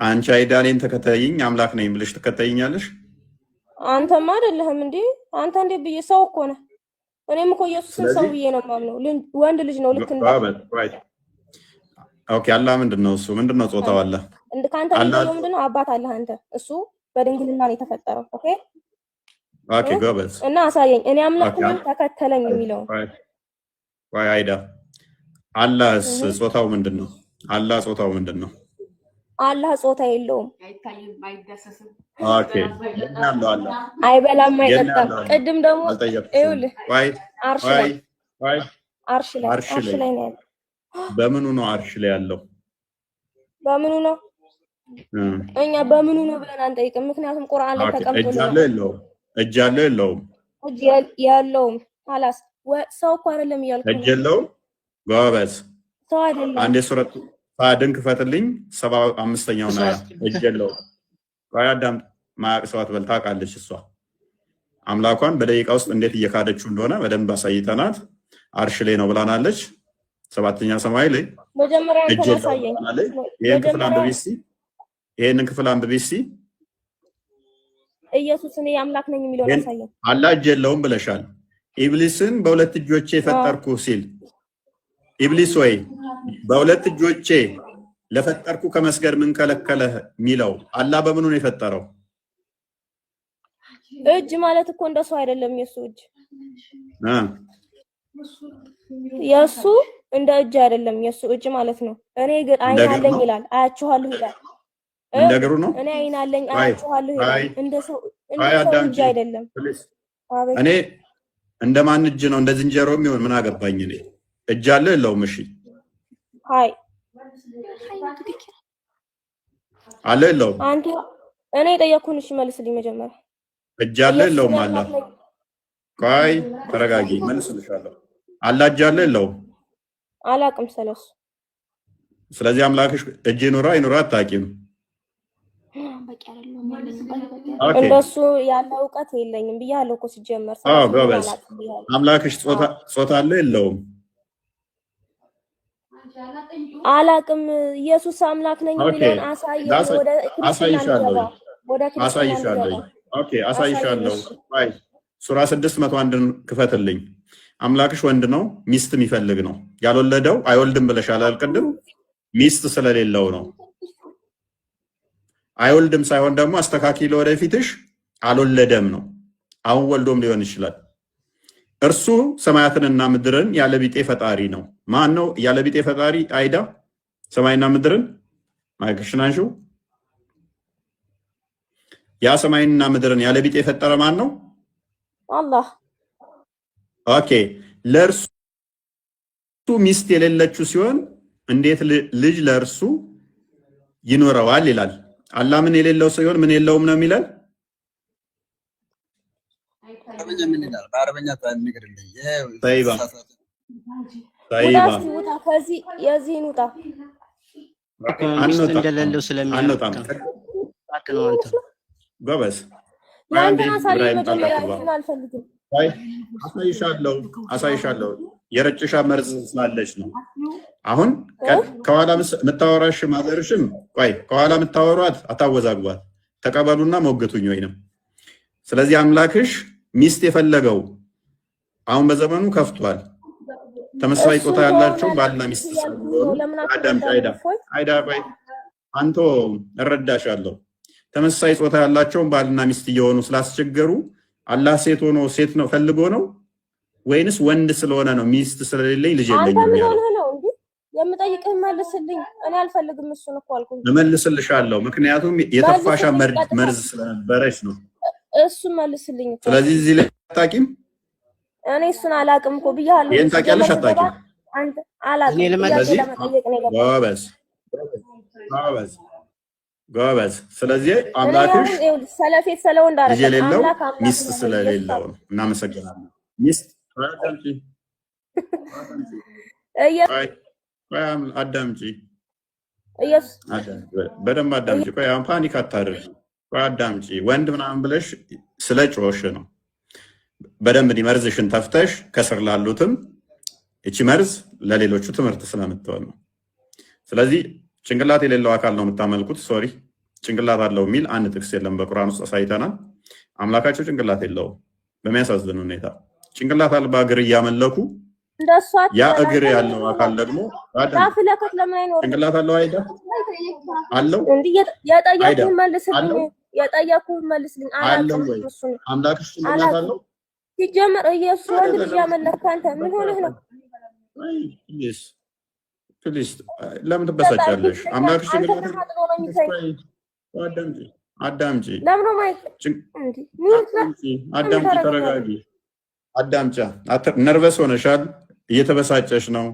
አንቺ አይዳኔን ተከታይኝ አምላክ ነኝ ብለሽ ትከታይኛለሽ? አንተማ አይደለህም እንዴ? አንተ እንዴ ብዬ ሰው እኮ ነህ። እኔም እኮ ኢየሱስን ሰው ብዬ ነው የማምነው። ወንድ ልጅ ነው ልክ እንደ ኦኬ። አላህ ምንድነው? እሱ ምንድነው ጾታው? አለ ካንተ ልጅ ምንድነው? አባት አለህ አንተ። እሱ በድንግልና ነው የተፈጠረው። ኦኬ ኦኬ ጎበዝ። እና አሳየኝ እኔ አምላክ ነኝ ተከተለኝ የሚለው ወይ አይዳ አላህስ ጾታው ምንድነው? አላህ ጾታው ምንድነው? አላህ ጾታ የለውም። ኦኬ ያለው አላህ አይበላም አይጠጣም። ቅድም ደግሞ ይኸውልህ አርሽ ላይ ነው ያለው። በምኑ ነው አርሽ ላይ ያለው? በምኑ ነው እኛ በምኑ ነው ብለን አንጠይቅም። ምክንያቱም ቁርአን ላይ ተቀምጦ እጅ አለው የለውም? እጅ አለው የለውም? እጅ የለውም። خلاص ሰው እኮ አይደለም እያልኩ እጅ የለውም። ጎበዝ ሰው አይደለም። አንዴ ሱረቱ ፋድን ክፈትልኝ 75ኛው ነው። እጅ የለውም። ቆይ አዳም ማቅሰዋት በልታ ቃለች። እሷ አምላኳን በደቂቃ ውስጥ እንዴት እየካደችው እንደሆነ በደንብ አሳይተናት አርሽ ላይ ነው ብላናለች። 7ኛ ሰማይ ላይ መጀመሪያ ተሳየኝ። ይሄንን ክፍል አንብቢ እስቲ። ኢየሱስ እኔ አምላክ ነኝ የሚለው አሳየኝ። አላህ እጅ የለውም ብለሻል። ኢብሊስን በሁለት እጆቼ ፈጠርኩ ሲል ኢብሊስ ወይ በሁለት እጆቼ ለፈጠርኩ ከመስገድ ምን ከለከለህ የሚለው አላህ በምኑ ነው የፈጠረው? እጅ ማለት እኮ እንደሱ አይደለም። የሱ እንደ እጅ አይደለም። የሱ እጅ ማለት ነው። እኔ ግን አይን አለኝ ይላል፣ አያችኋለሁ ይላል። እንደ እግሩ ነው። እኔ አይን አለኝ አያችኋለሁ ይላል። እንደ ሰው እጅ አይደለም። እኔ እንደማን እጅ ነው? እንደ ዝንጀሮ የሚሆን ምን አገባኝ እኔ። እጅ አለ የለውም? እሺ ሃይ አለ የለውም? አንተ እኔ ጠየቅኩን። እሺ መልስልኝ መጀመሪያ። እጅ አለ የለውም? አለ ቆይ ተረጋጊ፣ መልስልሻለሁ። አለ እጅ አለ የለውም? አላቅም ስለሱ። ስለዚህ አምላክሽ እጅ ይኑራ አይኑራ አታውቂም። እንደሱ ያለ እውቀት የለኝም ብያለሁ እኮ ሲጀመር። ጎበዝ። አምላክሽ ጾታ አለ የለውም? አላቅም። ኢየሱስ አምላክ ነኝ የሚለውን አሳየኝ። ወደ አሳይሻለሁ። ኦኬ አሳይሻለሁ። አይ ሱራ 601ን ክፈትልኝ። አምላክሽ ወንድ ነው፣ ሚስት የሚፈልግ ነው። ያልወለደው አይወልድም ብለሻል አልቅድም? ሚስት ስለሌለው ነው። አይወልድም ሳይሆን ደግሞ አስተካኪ ለወደፊትሽ አልወለደም ነው። አሁን ወልዶም ሊሆን ይችላል። እርሱ ሰማያትንና ምድርን ያለቢጤ ፈጣሪ ነው። ማን ነው ያለቢጤ ፈጣሪ? አይዳ ሰማይና ምድርን ማይክሽናንሹ ያ ሰማይና ምድርን ያለቢጤ የፈጠረ ማን ነው? አላህ። ኦኬ ለእርሱ ሚስት የሌለችው ሲሆን እንዴት ልጅ ለእርሱ ይኖረዋል ይላል። አላህ ምን የሌለው ሲሆን ምን የለውም ነው የሚለን? በአረበኛ ንገርልኝ። ጠይባ ከዚህ የዚህን ውጣ እንደሌለው አንወጣም። ጎበዝ አሳይሻለሁ። የረጭሻ መርዝ ስላለች ነው። አሁን ከኋላ የምታወራሽ ማዘርሽም ቆይ ከኋላ የምታወሯት አታወዛግቧት፣ ተቀበሉና ሞግቱኝ ወይንም። ስለዚህ አምላክሽ ሚስት የፈለገው አሁን በዘመኑ ከፍቷል። ተመሳሳይ ጾታ ያላቸው ባልና ሚስት ስለሆኑ አዳምጪ። አይዳ ቆይ አንተ እረዳሻለሁ። ተመሳሳይ ጾታ ያላቸው ባልና ሚስት እየሆኑ ስላስቸገሩ አላህ ሴት ሆኖ ሴት ነው ፈልጎ ነው ወይንስ ወንድ ስለሆነ ነው ሚስት ስለሌለኝ ልጅ የለኝም ያለው? የምጠይቅህ መልስልኝ። እኔ አልፈልግም እሱን እኮ አልኩኝ። እመልስልሻለሁ ምክንያቱም የተፋሻ መርዝ ስለነበረች ነው። እሱን መልስልኝ። ስለዚህ እዚህ ላይ አታውቂም? እኔ እሱን አላውቅም እኮ ብያለሁ። ይሄን ታውቂያለሽ? አታውቂም? አንተ አላውቅም። ጎበዝ። ስለዚህ አምላክሽ ሰለፌት ሰለው እንዳረገ የሌለው ሚስት ስለሌለው ነው። እናመሰግናለን። ሚስት አዳምጪ፣ በደንብ አዳምጪ። ቆይ አሁን ፓኒክ አታድርጊ። ቆይ አዳምጪ። ወንድ ምናምን ብለሽ ስለ ጮሽ ነው። በደንብ መርዝሽን ተፍተሽ ከስር ላሉትም እቺ መርዝ ለሌሎቹ ትምህርት ስለምትሆን ነው። ስለዚህ ጭንቅላት የሌለው አካል ነው የምታመልኩት። ሶሪ ጭንቅላት አለው የሚል አንድ ጥቅስ የለም በቁርአን ውስጥ አሳይተናል። አምላካቸው ጭንቅላት የለውም። በሚያሳዝን ሁኔታ ጭንቅላት አልባ እግር እያመለኩ ያ እግር ያለው አካል ደግሞ ጭንቅላት አለው። አይደል አለው? የጠየቁን መልስልኝ። የጠየኩህ መልስልኝ። አላውቅም እሱ አምላክሽ እናት አለው ሲጀመር ኢየሱስ ወንድ ልጅ ያመለክ አንተ ምን ሆነህ ነው? ፕሊዝ ለምን ትበሳጫለሽ? አምላክሽ አዳምጪ፣ ለምን ማይክ አዳምጪ፣ ተረጋጊ፣ አዳምጫ። ነርቨስ ሆነሻል፣ እየተበሳጨሽ ነው።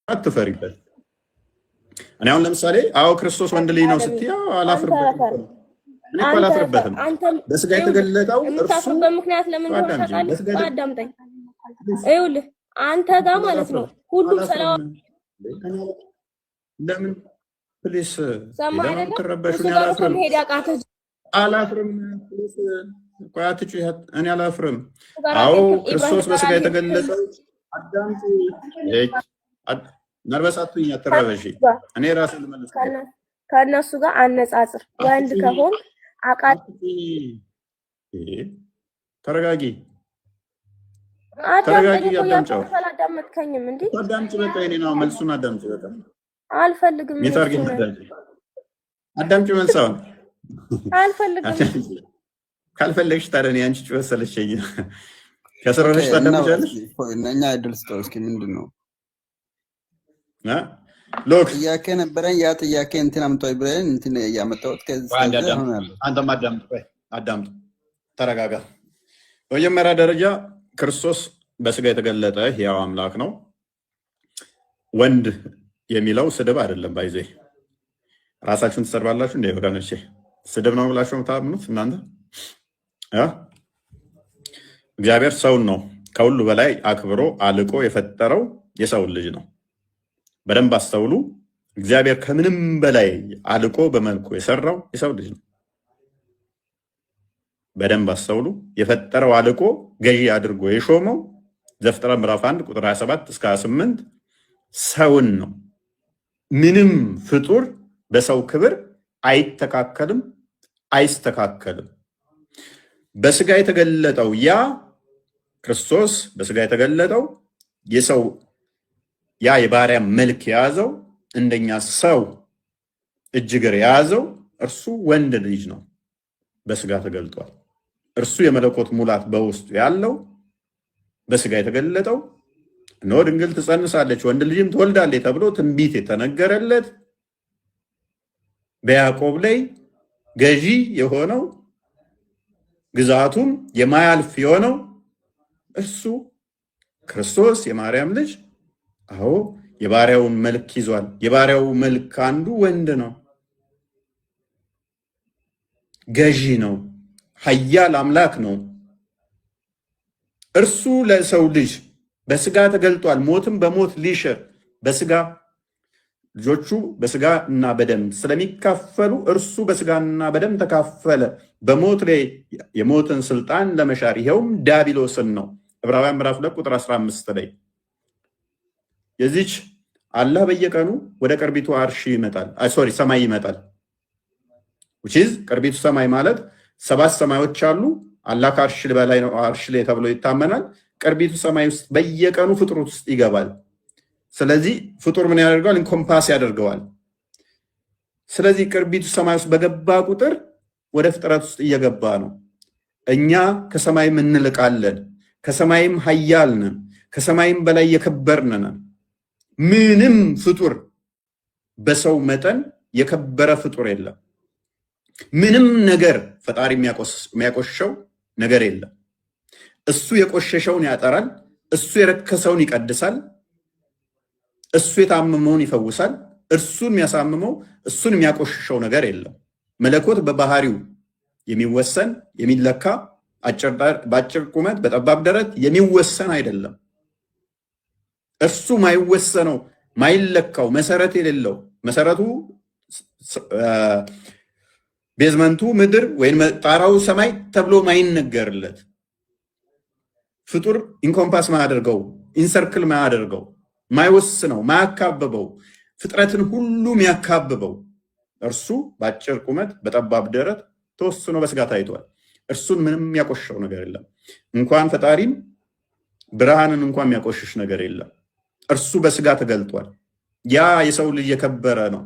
አትፈሪበት። እኔ አሁን ለምሳሌ አዎ ክርስቶስ ወንድ ልጅ ነው ስትይ አላፍርበትም። እኔ እኮ አላፍርበትም። በስጋ የተገለጠው እርሱ በምክንያት ለምን ታውቃለህ? አዳምጠኝ። ይኸውልህ አንተ ጋር ማለት ነው ሁሉም ሰላም ለምን ፕሊስ ለምን ትረበሹኝ? አላፍርም። ፕሊስ ቆይ አትጩህ። እኔ አላፍርም። አዎ ክርስቶስ በስጋ የተገለጠው አዳምጪ። ነርበሳቱኝ አትረበሺ። እኔ ራሴ ልመልስ ከእነሱ ጋር አነጻጽር። ወንድ ከሆን አቃት ተረጋጊ፣ ተረጋጊ። አዳምጫው አላዳመጥከኝም እንዴ? አዳምጪ። በቃ እኔ ነው መልሱን አዳምጪ። በቃ አልፈልግም። የታርጌት አዳምጪ። መልሳውን አልፈልግም። ካልፈለግሽ ታዲያ እኔ አንቺ ጩኸት ሰለቸኝ። ከስራሽ ታዳምጫለሽ። እኛ አይደል ስጠው እስኪ ምንድን ነው ሎክ ጥያቄ ነበረኝ። ያ ጥያቄ እንትን አምጣው ብለን እንትን ያመጣሁት አንተም አዳምጥ፣ ተረጋጋ። በመጀመሪያ ደረጃ ክርስቶስ በስጋ የተገለጠ ሕያው አምላክ ነው። ወንድ የሚለው ስድብ አይደለም። ባይዜ ራሳችሁን ትሰድባላችሁ እንደ ወገኖቼ። ስድብ ነው ብላችሁ የምታምኑት እናንተ። እግዚአብሔር ሰውን ነው ከሁሉ በላይ አክብሮ አልቆ የፈጠረው የሰውን ልጅ ነው። በደንብ አስተውሉ። እግዚአብሔር ከምንም በላይ አልቆ በመልኩ የሰራው የሰው ልጅ ነው። በደንብ አስተውሉ። የፈጠረው አልቆ ገዢ አድርጎ የሾመው ዘፍጥረት ምዕራፍ 1 ቁጥር 27 እስከ 28 ሰውን ነው። ምንም ፍጡር በሰው ክብር አይተካከልም፣ አይስተካከልም። በስጋ የተገለጠው ያ ክርስቶስ በስጋ የተገለጠው የሰው ያ የባሪያ መልክ የያዘው እንደኛ ሰው እጅ እግር የያዘው እርሱ ወንድ ልጅ ነው። በስጋ ተገልጧል። እርሱ የመለኮት ሙላት በውስጡ ያለው በስጋ የተገለጠው እነሆ ድንግል ትጸንሳለች ወንድ ልጅም ትወልዳለች ተብሎ ትንቢት የተነገረለት በያዕቆብ ላይ ገዢ የሆነው ግዛቱም የማያልፍ የሆነው እርሱ ክርስቶስ የማርያም ልጅ አዎ የባሪያውን መልክ ይዟል። የባሪያው መልክ አንዱ ወንድ ነው። ገዢ ነው። ኃያል አምላክ ነው። እርሱ ለሰው ልጅ በስጋ ተገልጧል። ሞትም በሞት ሊሽር በስጋ ልጆቹ በስጋ እና በደም ስለሚካፈሉ እርሱ በስጋና በደም ተካፈለ። በሞት ላይ የሞትን ስልጣን ለመሻር ይሄውም ዲያብሎስን ነው። ዕብራውያን ምዕራፍ 2 ቁጥር 15 ላይ የዚች አላህ በየቀኑ ወደ ቅርቢቱ አርሽ ይመጣል። ሰማይ ይመጣል። ቅርቢቱ ሰማይ ማለት 7 ሰማዮች አሉ። አላህ ከአርሽ በላይ ነው፣ አርሽ ላይ ተብሎ ይታመናል። ቅርቢቱ ሰማይ ውስጥ በየቀኑ ፍጥረት ውስጥ ይገባል። ስለዚህ ፍጡር ምን ያደርገዋል? ኢንኮምፓስ ያደርገዋል። ስለዚህ ቅርቢቱ ሰማይ ውስጥ በገባ ቁጥር ወደ ፍጥረት ውስጥ እየገባ ነው። እኛ ከሰማይም እንልቃለን፣ ከሰማይም ኃያል ነን፣ ከሰማይም በላይ የከበርን ነን። ምንም ፍጡር በሰው መጠን የከበረ ፍጡር የለም። ምንም ነገር ፈጣሪ የሚያቆሸው ነገር የለም። እሱ የቆሸሸውን ያጠራል፣ እሱ የረከሰውን ይቀድሳል፣ እሱ የታመመውን ይፈውሳል። እርሱን የሚያሳምመው እሱን የሚያቆሽሸው ነገር የለም። መለኮት በባህሪው የሚወሰን የሚለካ በአጭር ቁመት በጠባብ ደረት የሚወሰን አይደለም። እርሱ ማይወሰነው ማይለካው መሰረት የሌለው መሰረቱ ቤዝመንቱ ምድር ወይም ጣራው ሰማይ ተብሎ ማይነገርለት ፍጡር ኢንኮምፓስ ማያደርገው ኢንሰርክል ማያደርገው ማይወስነው ማያካብበው ፍጥረትን ሁሉ የሚያካብበው እርሱ በአጭር ቁመት በጠባብ ደረት ተወስኖ በስጋ ታይቷል። እርሱን ምንም የሚያቆሽሸው ነገር የለም። እንኳን ፈጣሪም ብርሃንን እንኳን የሚያቆሽሽ ነገር የለም። እርሱ በስጋ ተገልጧል። ያ የሰው ልጅ የከበረ ነው።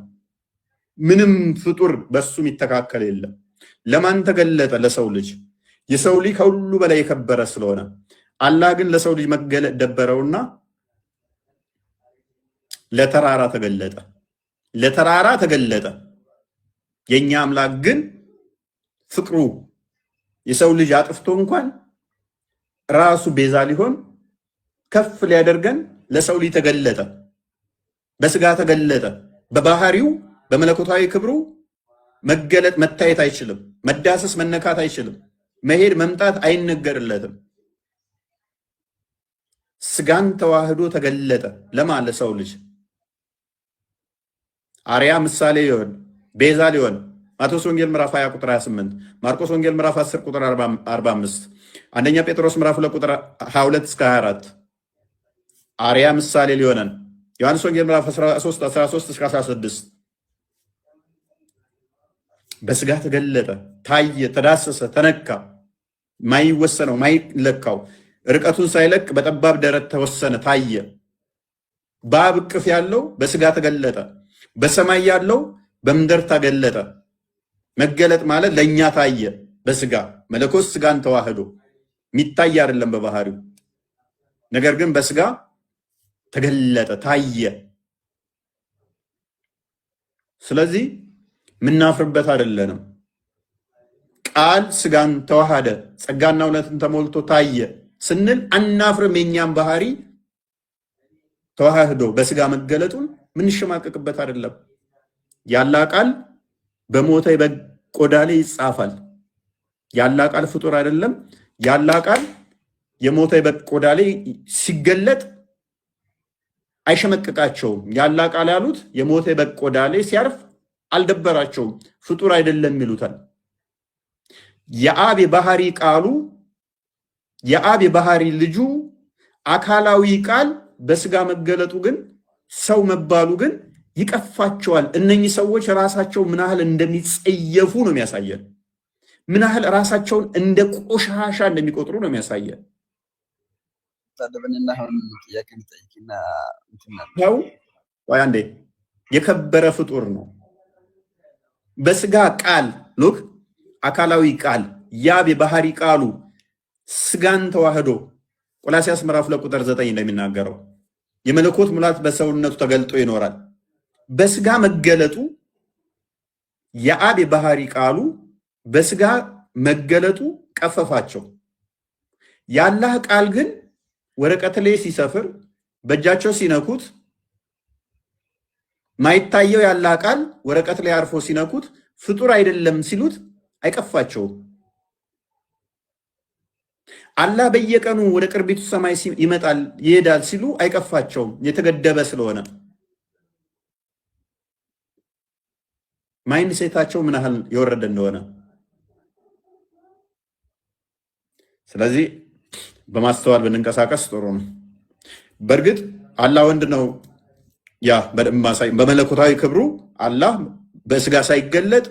ምንም ፍጡር በሱ የሚተካከል የለም። ለማን ተገለጠ? ለሰው ልጅ። የሰው ልጅ ከሁሉ በላይ የከበረ ስለሆነ አላህ ግን ለሰው ልጅ መገለጥ ደበረውና ለተራራ ተገለጠ። ለተራራ ተገለጠ። የኛ አምላክ ግን ፍቅሩ የሰው ልጅ አጥፍቶ እንኳን ራሱ ቤዛ ሊሆን ከፍ ሊያደርገን ለሰው ልጅ ተገለጠ። በስጋ ተገለጠ። በባህሪው በመለኮታዊ ክብሩ መገለጥ መታየት አይችልም። መዳሰስ መነካት አይችልም። መሄድ መምጣት አይነገርለትም። ስጋን ተዋህዶ ተገለጠ። ለማን? ለሰው ልጅ አርያ ምሳሌ ሊሆን ቤዛ ሊሆን ማቴዎስ ወንጌል ምዕራፍ 20 ቁጥር 28፣ ማርቆስ ወንጌል ምዕራፍ 10 ቁጥር 45፣ አንደኛ ጴጥሮስ ምዕራፍ 2 ቁጥር 22 እስከ 24 አርያ ምሳሌ ሊሆነን ዮሐንስ ወንጌል ምዕራፍ 13 እስከ 16 በስጋ ተገለጠ፣ ታየ፣ ተዳሰሰ፣ ተነካ። ማይወሰነው ማይለካው ርቀቱን ሳይለቅ በጠባብ ደረት ተወሰነ፣ ታየ። በአብ እቅፍ ያለው በስጋ ተገለጠ። በሰማይ ያለው በምድር ተገለጠ። መገለጥ ማለት ለእኛ ታየ በስጋ መለኮት ስጋን ተዋህዶ የሚታይ አይደለም በባህሪው፣ ነገር ግን በስጋ ተገለጠ፣ ታየ። ስለዚህ ምናፍርበት አይደለንም። ቃል ስጋን ተዋሃደ ጸጋና እውነትን ተሞልቶ ታየ ስንል አናፍርም። የኛም ባህሪ ተዋህዶ በስጋ መገለጡን ምንሸማቀቅበት አይደለም። ያላ ቃል በሞተ በግ ቆዳ ላይ ይጻፋል። ያላ ቃል ፍጡር አይደለም። ያላ ቃል የሞተ በግ ቆዳ ላይ ሲገለጥ አይሸመቅቃቸውም። ያላ ቃል ያሉት የሞተ በግ ቆዳ ላይ ሲያርፍ አልደበራቸውም። ፍጡር አይደለም ይሉታል። የአብ የባህሪ ቃሉ የአብ የባህሪ ልጁ አካላዊ ቃል በስጋ መገለጡ ግን ሰው መባሉ ግን ይቀፋቸዋል። እነኚህ ሰዎች ራሳቸው ምን ያህል እንደሚጸየፉ ነው የሚያሳየን። ምን ያህል ራሳቸውን እንደ ቆሻሻ እንደሚቆጥሩ ነው የሚያሳየን። ሰው አንዴ የከበረ ፍጡር ነው። በስጋ ቃል ሉክ አካላዊ ቃል ያብ የባህሪ ቃሉ ስጋን ተዋህዶ ቆላሲያስ ምዕራፍ 2 ቁጥር 9 እንደሚናገረው የመለኮት ሙላት በሰውነቱ ተገልጦ ይኖራል። በስጋ መገለጡ የአብ የባህሪ ቃሉ በስጋ መገለጡ ቀፈፋቸው። ያላህ ቃል ግን ወረቀት ላይ ሲሰፍር በእጃቸው ሲነኩት ማይታየው ያላህ ቃል ወረቀት ላይ አርፎ ሲነኩት ፍጡር አይደለም ሲሉት አይቀፋቸውም። አላህ በየቀኑ ወደ ቅርቢቱ ሰማይ ይመጣል ይሄዳል ሲሉ አይቀፋቸውም፣ የተገደበ ስለሆነ። ማይንድ ሴታቸው ምን ያህል የወረደ እንደሆነ። ስለዚህ በማስተዋል ብንንቀሳቀስ ጥሩ ነው። በእርግጥ አላህ ወንድ ነው። ያ በመለኮታዊ ክብሩ አላህ በስጋ ሳይገለጥ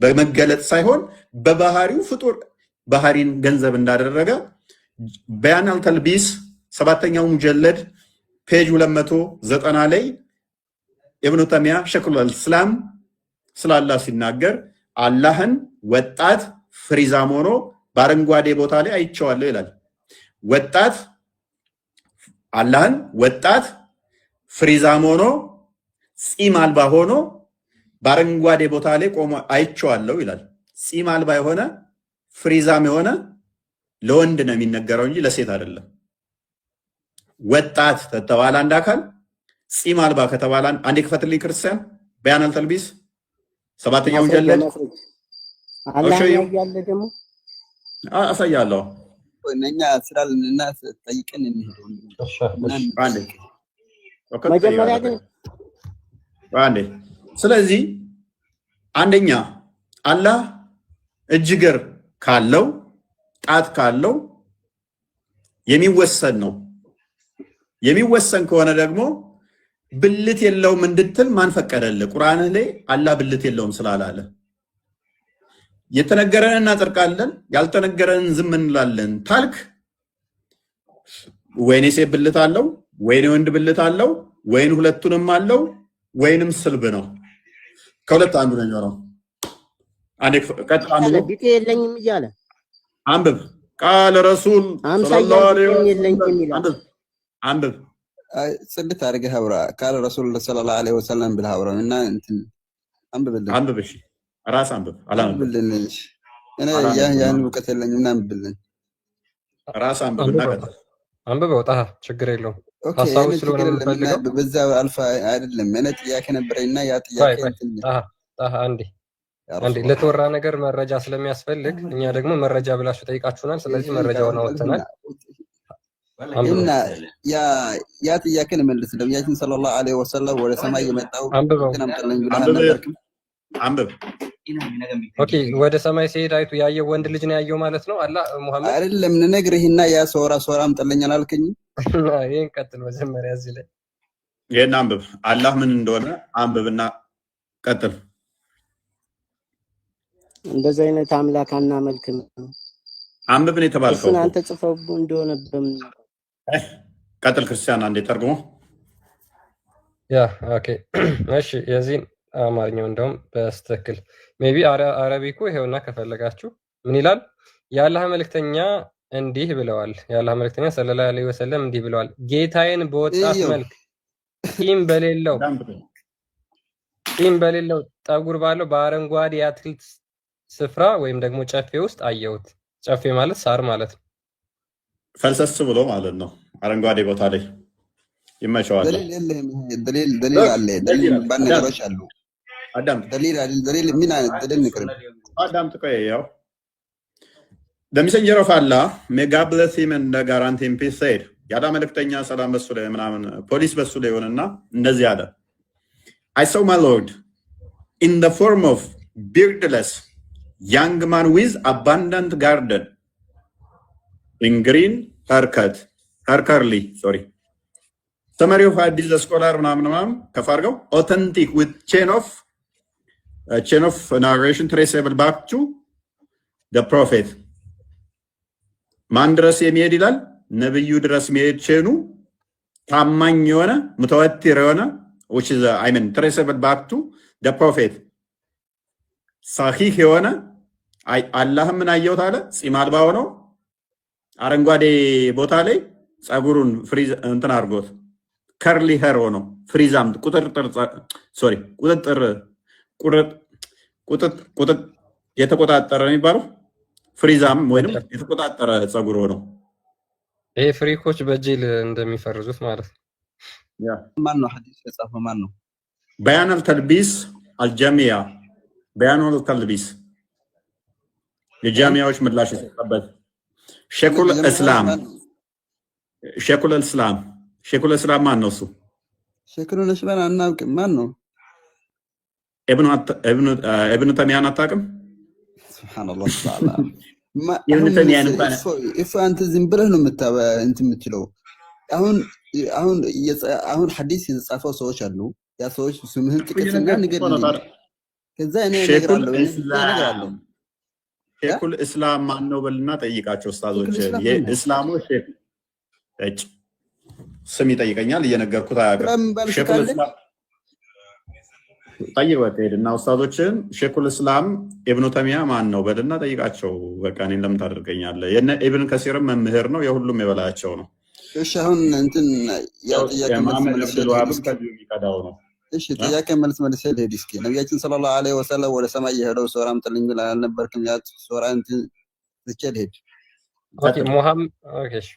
በመገለጥ ሳይሆን በባህሪው ፍጡር ባህሪን ገንዘብ እንዳደረገ በያን አልተልቢስ 7ኛው ሙጀለድ ፔጅ 290 ላይ ኢብኑ ተይሚያ ሸይኹል ኢስላም ስለ አላህ ሲናገር አላህን ወጣት ፍሪዛም ሆኖ በአረንጓዴ ቦታ ላይ አይቼዋለሁ ይላል። ወጣት አላህን ወጣት ፍሪዛም ሆኖ ፂም አልባ ሆኖ በአረንጓዴ ቦታ ላይ ቆሞ አይቼዋለሁ ይላል። ፂም አልባ የሆነ ፍሪዛም የሆነ ለወንድ ነው የሚነገረው እንጂ ለሴት አይደለም። ወጣት ተተባለ አንድ አካል፣ ፂም አልባ ከተባለ አንዴ ክፈትልኝ ክርስቲያን በያን አልተልቢስ 7ኛው ሙጀለድ አሳያለሁ። እኛ ስላልንና ጠይቀን እንሄደው መጀመሪያ ግን አንዴ። ስለዚህ አንደኛ አላህ እጅግር ካለው ጣት ካለው የሚወሰን ነው። የሚወሰን ከሆነ ደግሞ ብልት የለውም እንድትል ማን ፈቀደልህ? ቁርአን ላይ አላህ ብልት የለውም ስላላለ የተነገረን እናጸድቃለን፣ ያልተነገረን ዝም እንላለን ታልክ ወይኔ ሴት ብልት አለው ወይኔ ወንድ ብልት አለው ወይን ሁለቱንም አለው ወይንም ስልብ ነው ከሁለት አንዱ ነው የሚሆነው። አንዴ ቀጥታ ቢጤ የለኝም እያለ አንብብ። ቃል ረሱል ሰለላሁ ዐለይሂ ወሰለም አንብብ። ጽድት አድርገህ አውራ። ቃል ረሱል ሰለላሁ ዐለይሂ ወሰለም ብለህ አውራ እና እንትን አንብብልን። አንብብ። እሺ ራስ አንብብ። አንብብልን። እሺ እኔ ያን እውቀት የለኝም እና አንብብልን። ራስ አንብብና ቀጥል። አንብበው ጣሃ፣ ችግር የለውም። ሐሳቡ ስለሆነ የምፈልገው በዛ አልፋ አይደለም። እኔ ጥያቄ ነበረኝና ያ ጥያቄ እንትን ጣሃ አንዴ ለተወራ ነገር መረጃ ስለሚያስፈልግ እኛ ደግሞ መረጃ ብላችሁ ጠይቃችሁናል። ስለዚህ መረጃውን አወጥተናል እና ያ ጥያቄ መልስ። ነብያችን ሰለላሁ ዐለይሂ ወሰለም ወደ ሰማይ የመጣው ተናምጠለኝ ብለህ አልነበርክም? አንብብ። ኦኬ፣ ወደ ሰማይ ሲሄድ አይቱ ያየው ወንድ ልጅ ነው ያየው ማለት ነው። አላህ ሙሐመድ አይደለም ነግርህና ያ ሶራ አምጠለኝ አላልከኝም? ይሄን ቀጥል። መጀመሪያ እዚህ ላይ ይሄን አንብብ። አላህ ምን እንደሆነ አንብብና ቀጥል። እንደዚህ አይነት አምላክ አናመልክም። አንብብን የተባልከው እሱን አንተ ጽፈው እንደሆነ በምን ቀጥል። ክርስቲያን አንዴ ተርጉሞ ያ ኦኬ። እሺ የዚህን አማርኛው እንደውም በስትክክል ሜቢ አረቢኩ ይሄውና ከፈለጋችሁ ምን ይላል? የአላህ መልእክተኛ እንዲህ ብለዋል። የአላህ መልእክተኛ ሰለላሁ ዐለይሂ ወሰለም እንዲህ ብለዋል። ጌታዬን በወጣት መልክ ጢም በሌለው ጠጉር ባለው በአረንጓዴ የአትክልት ስፍራ ወይም ደግሞ ጨፌ ውስጥ አየሁት። ጨፌ ማለት ሳር ማለት ነው። ፈልሰስ ብሎ ማለት ነው። አረንጓዴ ቦታ ላይ ይመቸዋል። ደሊል አለ። ደሊል ባን ነገሮች አሉ። አዳም ደሊል ምን አይነት ደሊል ንገረኝ። አዳም ተቆይ ያው the messenger of Allah may God bless him and guarantee him peace said ያዳ መልእክተኛ ሰላም በሱ ላይ ምናምን ፖሊስ በሱ ላይ ሆነና እንደዚህ አለ I saw my Lord in the form of beardless young man with abundant garden in green haircut curly sorry summary of hadith the scholar ምናምን ከፋርገው authentic with chain of narration traceable back to the prophet ማን ድረስ የሚሄድ ይላል ነብዩ ድረስ የሚሄድ ቼኑ ታማኝ የሆነ ሙተወቲር የሆነ which is I mean traceable back to the prophet ሳሂህ የሆነ አላህ ምን አየሁት አለ ጺም አልባ ሆኖ አረንጓዴ ቦታ ላይ ጸጉሩን ፍሪዝ እንትን አድርጎት ከርሊ ሄር ሆኖ ፍሪዛም ቁጥጥ የተቆጣጠረ የሚባለው ፍሪዛም ወይንም የተቆጣጠረ ጸጉር ሆኖ ይሄ ፍሪኮች በጄል እንደሚፈርዙት ማለት ነው። ያ ማን ነው ሐዲስ የጻፈው? ማን ነው? በያን አልተልቢስ አልጀሚያ በያን አልተልቢስ የጃሚያዎች ምላሽ የተሰጠበት ሼኹል እስላም ማን ነው? እሱ ሼኹል እስላም አናውቅም። ማን ነው? ኢብኑ ተይሚያን አታውቅም? ሱብሃንአላህ ተዓላ ኢብኑ ተይሚያን እፍ አንተ ዝም ብለህ ነው የምትለው። አሁን ሐዲስ የጻፈው ሰዎች አሉ። ያ ሰዎች ስምህን ጥቅስና ንገርልኝ። ከዛ እኔ እነግራለሁ። ሼኹል እስላም ማን ነው በልና ጠይቃቸው ኡስታዞች። የእስላሙ ሼኽ ስም ይጠይቀኛል እየነገርኩት አያውቅም። ሼኹል እስላም ጠይቅ በቃ ሄድና ኡስታዞችን ሼኹል እስላም ኢብኑ ተይሚያ ማን ነው በልና ጠይቃቸው። በቃ እኔን ለምን ታደርገኛለህ? የነ ኢብን ከሲርም መምህር ነው፣ የሁሉም የበላያቸው ነው። እሺ አሁን እንትን ያ ጥያቄ መልስ ነው። እሺ ጥያቄ መልስ ሄድ እስኪ። ነብያችን ሰለላሁ ዐለይሂ ወሰለም ወደ ሰማይ የሄደው ሶራም ጥልኝ ብላ አልነበርክም? ያ ሶራ እንትን ትከል ሄድ። ኦኬ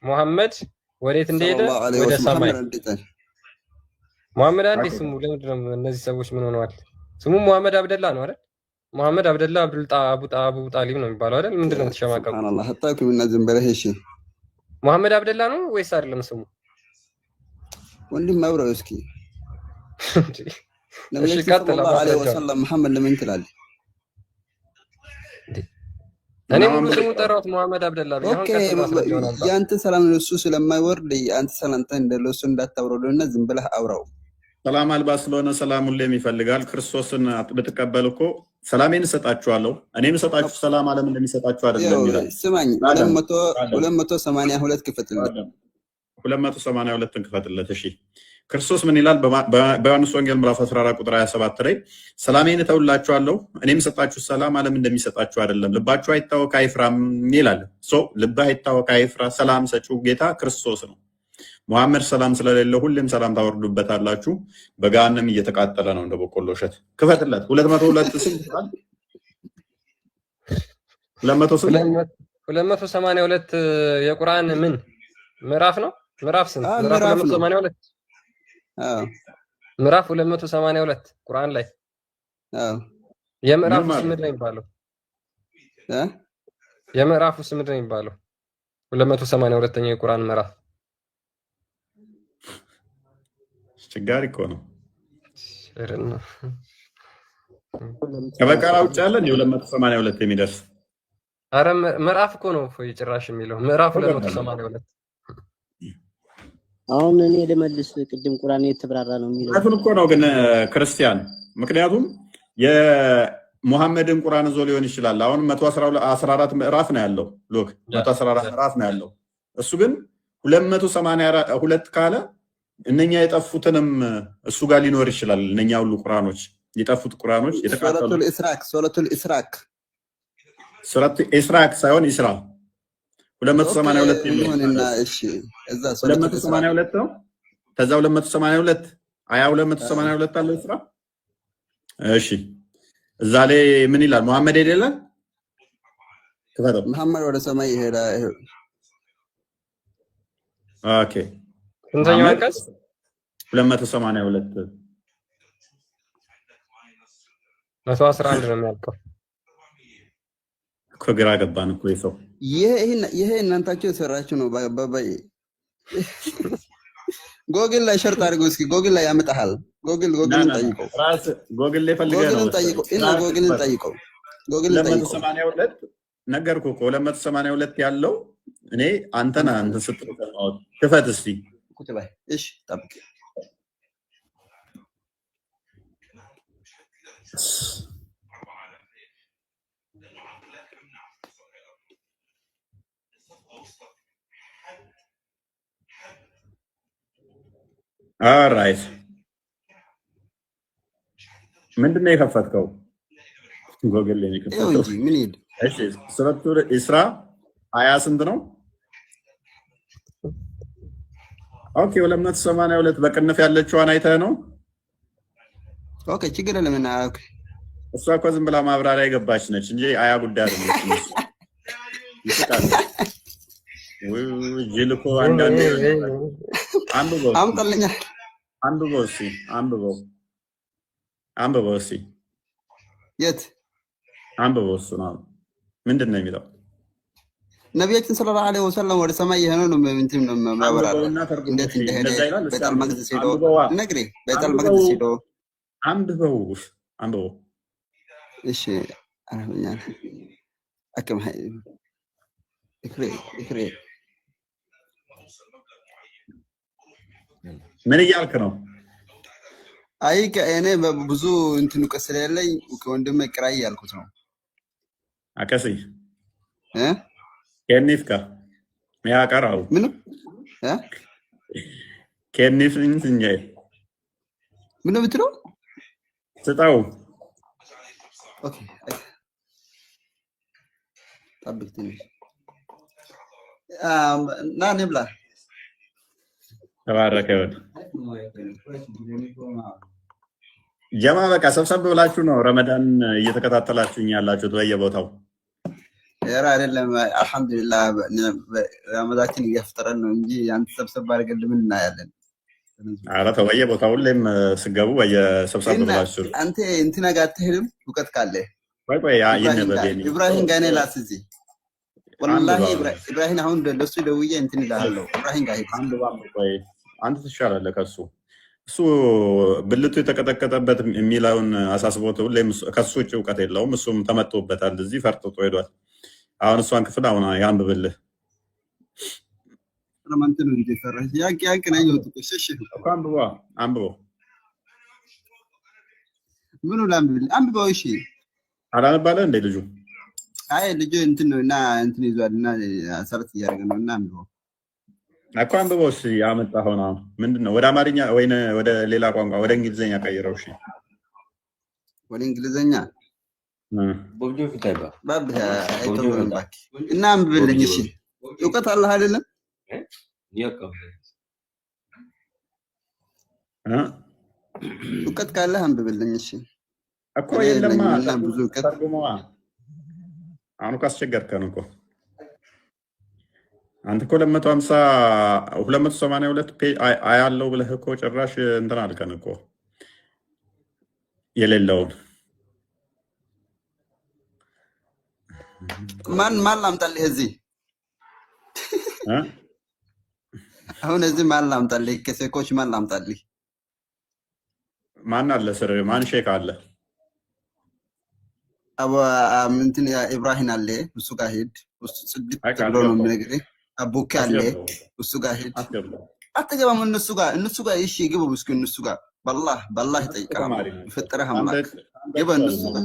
ሙሐመድ ወዴት እንደሄደ ወደ ሰማይ። ሙሐመድ አዲስ ስሙ ለምንድን ነው? እነዚህ ሰዎች ምን ሆነዋል? ስሙ ሙሐመድ አብደላ ነው አይደል? ሙሐመድ አብደላ አቡ ጣሊብ ነው የሚባለው አይደል? ምንድን ነው ተሸማቀቁ? ሱብሃንአላህ አታውቅም እና ዝም ብለህ እሺ። ሙሐመድ አብደላ ነው ወይስ አይደለም ስሙ? ወንድም አብረው እስኪ ነብያችን ሰለላሁ ዐለይሂ ወሰለም መሐመድ ለምን ትላለህ? እኔ ሙሉ ስሙን ጠራሁት ሙሐመድ አብደላ ነው። ኦኬ ያንተ ሰላም ነው እሱ ስለማይወርድ አንተ ሰላምታ እንደለሱ እንዳታውረውና ዝም ብለህ አውራው። ሰላም አልባ ስለሆነ ሰላም ሁሌም ይፈልጋል። ክርስቶስን ብትቀበል እኮ ሰላሜን እሰጣችኋለሁ እኔም እሰጣችሁ ሰላም ዓለም እንደሚሰጣችሁ አይደለም ይላል። ስማኝ 282 ክፈትለት 282 ክፈትለት። እሺ ክርስቶስ ምን ይላል? በዮሐንስ ወንጌል ምዕራፍ 14 ቁጥር 27 ላይ ሰላሜን እተውላችኋለሁ እኔም ሰጣችሁ ሰላም ዓለም እንደሚሰጣችሁ አይደለም፣ ልባችሁ አይታወክ አይፍራም ይላል። ልብህ አይታወክ አይፍራ፣ ሰላም ሰጪው ጌታ ክርስቶስ ነው። ሙሐመድ ሰላም ስለሌለው ሁሌም ሰላም ታወርዱበታላችሁ፣ በገሃነም እየተቃጠለ ነው እንደ በቆሎ እሸት። ክፈትለት 202 ስንት ይላል? 282 የቁርአን ምን ምዕራፍ ነው? ምዕራፍ ስንት? ምዕራፍ 282 ምዕራፍ 282 ቁርአን ላይ የምዕራፉ ስም ምንድን ነው የሚባለው? የምዕራፉ ስም ምንድን ነው የሚባለው? 282ኛው የቁርአን ምዕራፍ አስቸጋሪ እኮ ነው። ከበቀራ ውጭ ያለ 282 የሚደርስ አረ ምዕራፍ እኮ ነው እፎይ ጭራሽ የሚለው ምዕራፍ 282 አሁን እኔ ልመልስ። ቅድም ቁርአን የተብራራ ነው የሚለው አሁን እኮ ነው ግን ክርስቲያን፣ ምክንያቱም የሙሐመድን ቁርአን ዞ ሊሆን ይችላል። አሁን 114 ምዕራፍ ነው ያለው። ሎክ 114 ምዕራፍ ነው ያለው። እሱ ግን 282 ካለ እነኛ የጠፉትንም እሱ ጋር ሊኖር ይችላል። እነኛ ሁሉ ቁርአኖች የጠፉት ቁርአኖች የተቃጠሉ ሱረቱል ኢስራቅ ሳይሆን ኢስራ 282 ይሁንና እሺ፣ እዛ 282 ነው። ከዛ 282 አያ 282 አለው ኢስራ። እሺ፣ እዛ ላይ ምን ይላል? መሐመድ አይደለ? መሐመድ ወደ ሰማይ ይሄዳል። ኦኬ፣ ስንተኛው አንቀጽ? 282 111 ነው የሚያልቀው። ከግራ ገባን እኮ ይሰው ይሄ እናንታችሁ የሰራችሁ ነው። ጎግል ላይ ሸርጥ አድርገው እስኪ። ጎግል ላይ ያመጣሃል። ጎግልን ጠይቀው። ጎግል ላይ ፈልገህ ነው። ጎግልን ጠይቀው። 282 ነገርኩህ እኮ 282 ያለው እኔ አንተ ስትል ክፈት እስቲ። እሺ ጠብቅ። ኦልራይት ምንድን ነው የከፈትከው? ጎግል ላይ የከፈትከው ምን ይል? እሺ ሱረቱል ኢስራ አያ ስንት ነው? ኦኬ 282 በቅንፍ ያለችዋን አይተህ ነው? ኦኬ ችግር የለም። እና ኦኬ እሷ እኮ ዝም ብላ ማብራሪያ የገባች ነች እንጂ አያ ጉዳይ አይደለም። ይስቃል ወይ ጅልኮ አንዳንዴ አንብበው አምጣልኛ። አንብበው እስኪ አንብበው እስኪ የት አንብበው? እሱ ነው ምንድን ነው የሚለው? ነቢያችን ሰለላሁ ዐለይሂ ወሰለም ወደ ሰማይ የሆነው ነው እንትን ነው ማብራሪያ እንዴት እንደሄደ ቤተል መቅደስ ሄዶ ነግሬ ቤተል መቅደስ ሄዶ አንብበው። እሺ አረብኛ አከም ሀይ እክሬ ምን እያልክ ነው? አይ ከእኔ ብዙ እንትን እውቀት ስለሌለኝ ከወንድሜ ቅራይ ያልኩት ነው። አከሲ ከኒፍካ ሚያቀራው ምን ከኒፍ እንጂ ምን ነው ብትለው ስጣው። ኦኬ ጠብቅ ትንሽ ና እንብላ። ተባረከ ይሁን ጀማ። በቃ ሰብሰብ ብላችሁ ነው ረመዳን እየተከታተላችሁኝ ያላችሁት በየቦታው። ኧረ አይደለም፣ አልሐምዱሊላህ ረመዳችን እያፈጠረን ነው እንጂ አንተ ሰብሰብ አድርገን ምን እናያለን? ኧረ ተው፣ በየቦታው ሁሌም ስገቡ በየሰብሰብ ብላችሁ አንተ እንትና ጋር አትሄድም? እውቀት ካለ ቆይ ኢብራሂም ጋር እኔ ላስ እዚህ ወላሂ ኢብራሂም አሁን ለሱ ደውዬ እንትን እልሃለሁ። ኢብራሂም ጋር ሄድ። አንተ ትሻላለህ ከሱ። እሱ ብልቱ የተቀጠቀጠበት የሚለውን አሳስቦት ሁሌም ከሱ ውጭ እውቀት የለውም። እሱም ተመቶበታል፣ እዚህ ፈርጥጦ ሄዷል። አሁን እሷን ክፍል አሁን ያንብብልህ። ረመንትን እንዴ ፈራሽ ያቅ ነው ይወጥቁ እሺ አንብበው። ምኑ ላንብብል? አንብበው። እሺ አላነባለ እንደ ልጁ አይ ልጁ እንትን ነው እና እንትን ይዟልና ሰረት እያደረገ ነው እና አንብበው። እኮ አንብቦስ ያመጣኸው ነው ምንድነው? ወደ አማርኛ ወይ ወደ ሌላ ቋንቋ ወደ እንግሊዘኛ ቀይረው። እሺ ወደ እንግሊዘኛ እና አንብብልኝ። እሺ እውቀት አለህ አይደለም? እውቀት ካለህ አንብብልኝ። እሺ እኮ የለማ ብዙ እውቀት ተርጉመዋ። አሁን ካስቸገርከን እኮ አንተ እኮ 250 282 ፔጅ አያለው ብለህ እኮ ጭራሽ እንትን አልከን እኮ የሌለውን ማን ላምጣልህ? እዚህ አሁን እዚህ ማን ላምጣልህ? ከሴኮች ማን ላምጣልህ? ማን አለ ስር ማን ሼክ አለ? አባ እንትን ያ ኢብራሂም አለ፣ እሱ ጋር ሄድ። እሱ ጽድቅ ብሎ ነው የሚነግርህ። አቡካ አለ፣ እሱ ጋር ሄድ። አትገባም እነሱ ጋር እሺ ግቡ። እስኪ እነሱ ጋር በአላህ ይጠይቃል። ፈጠረህ አምላክ ግባ እነሱ ጋር።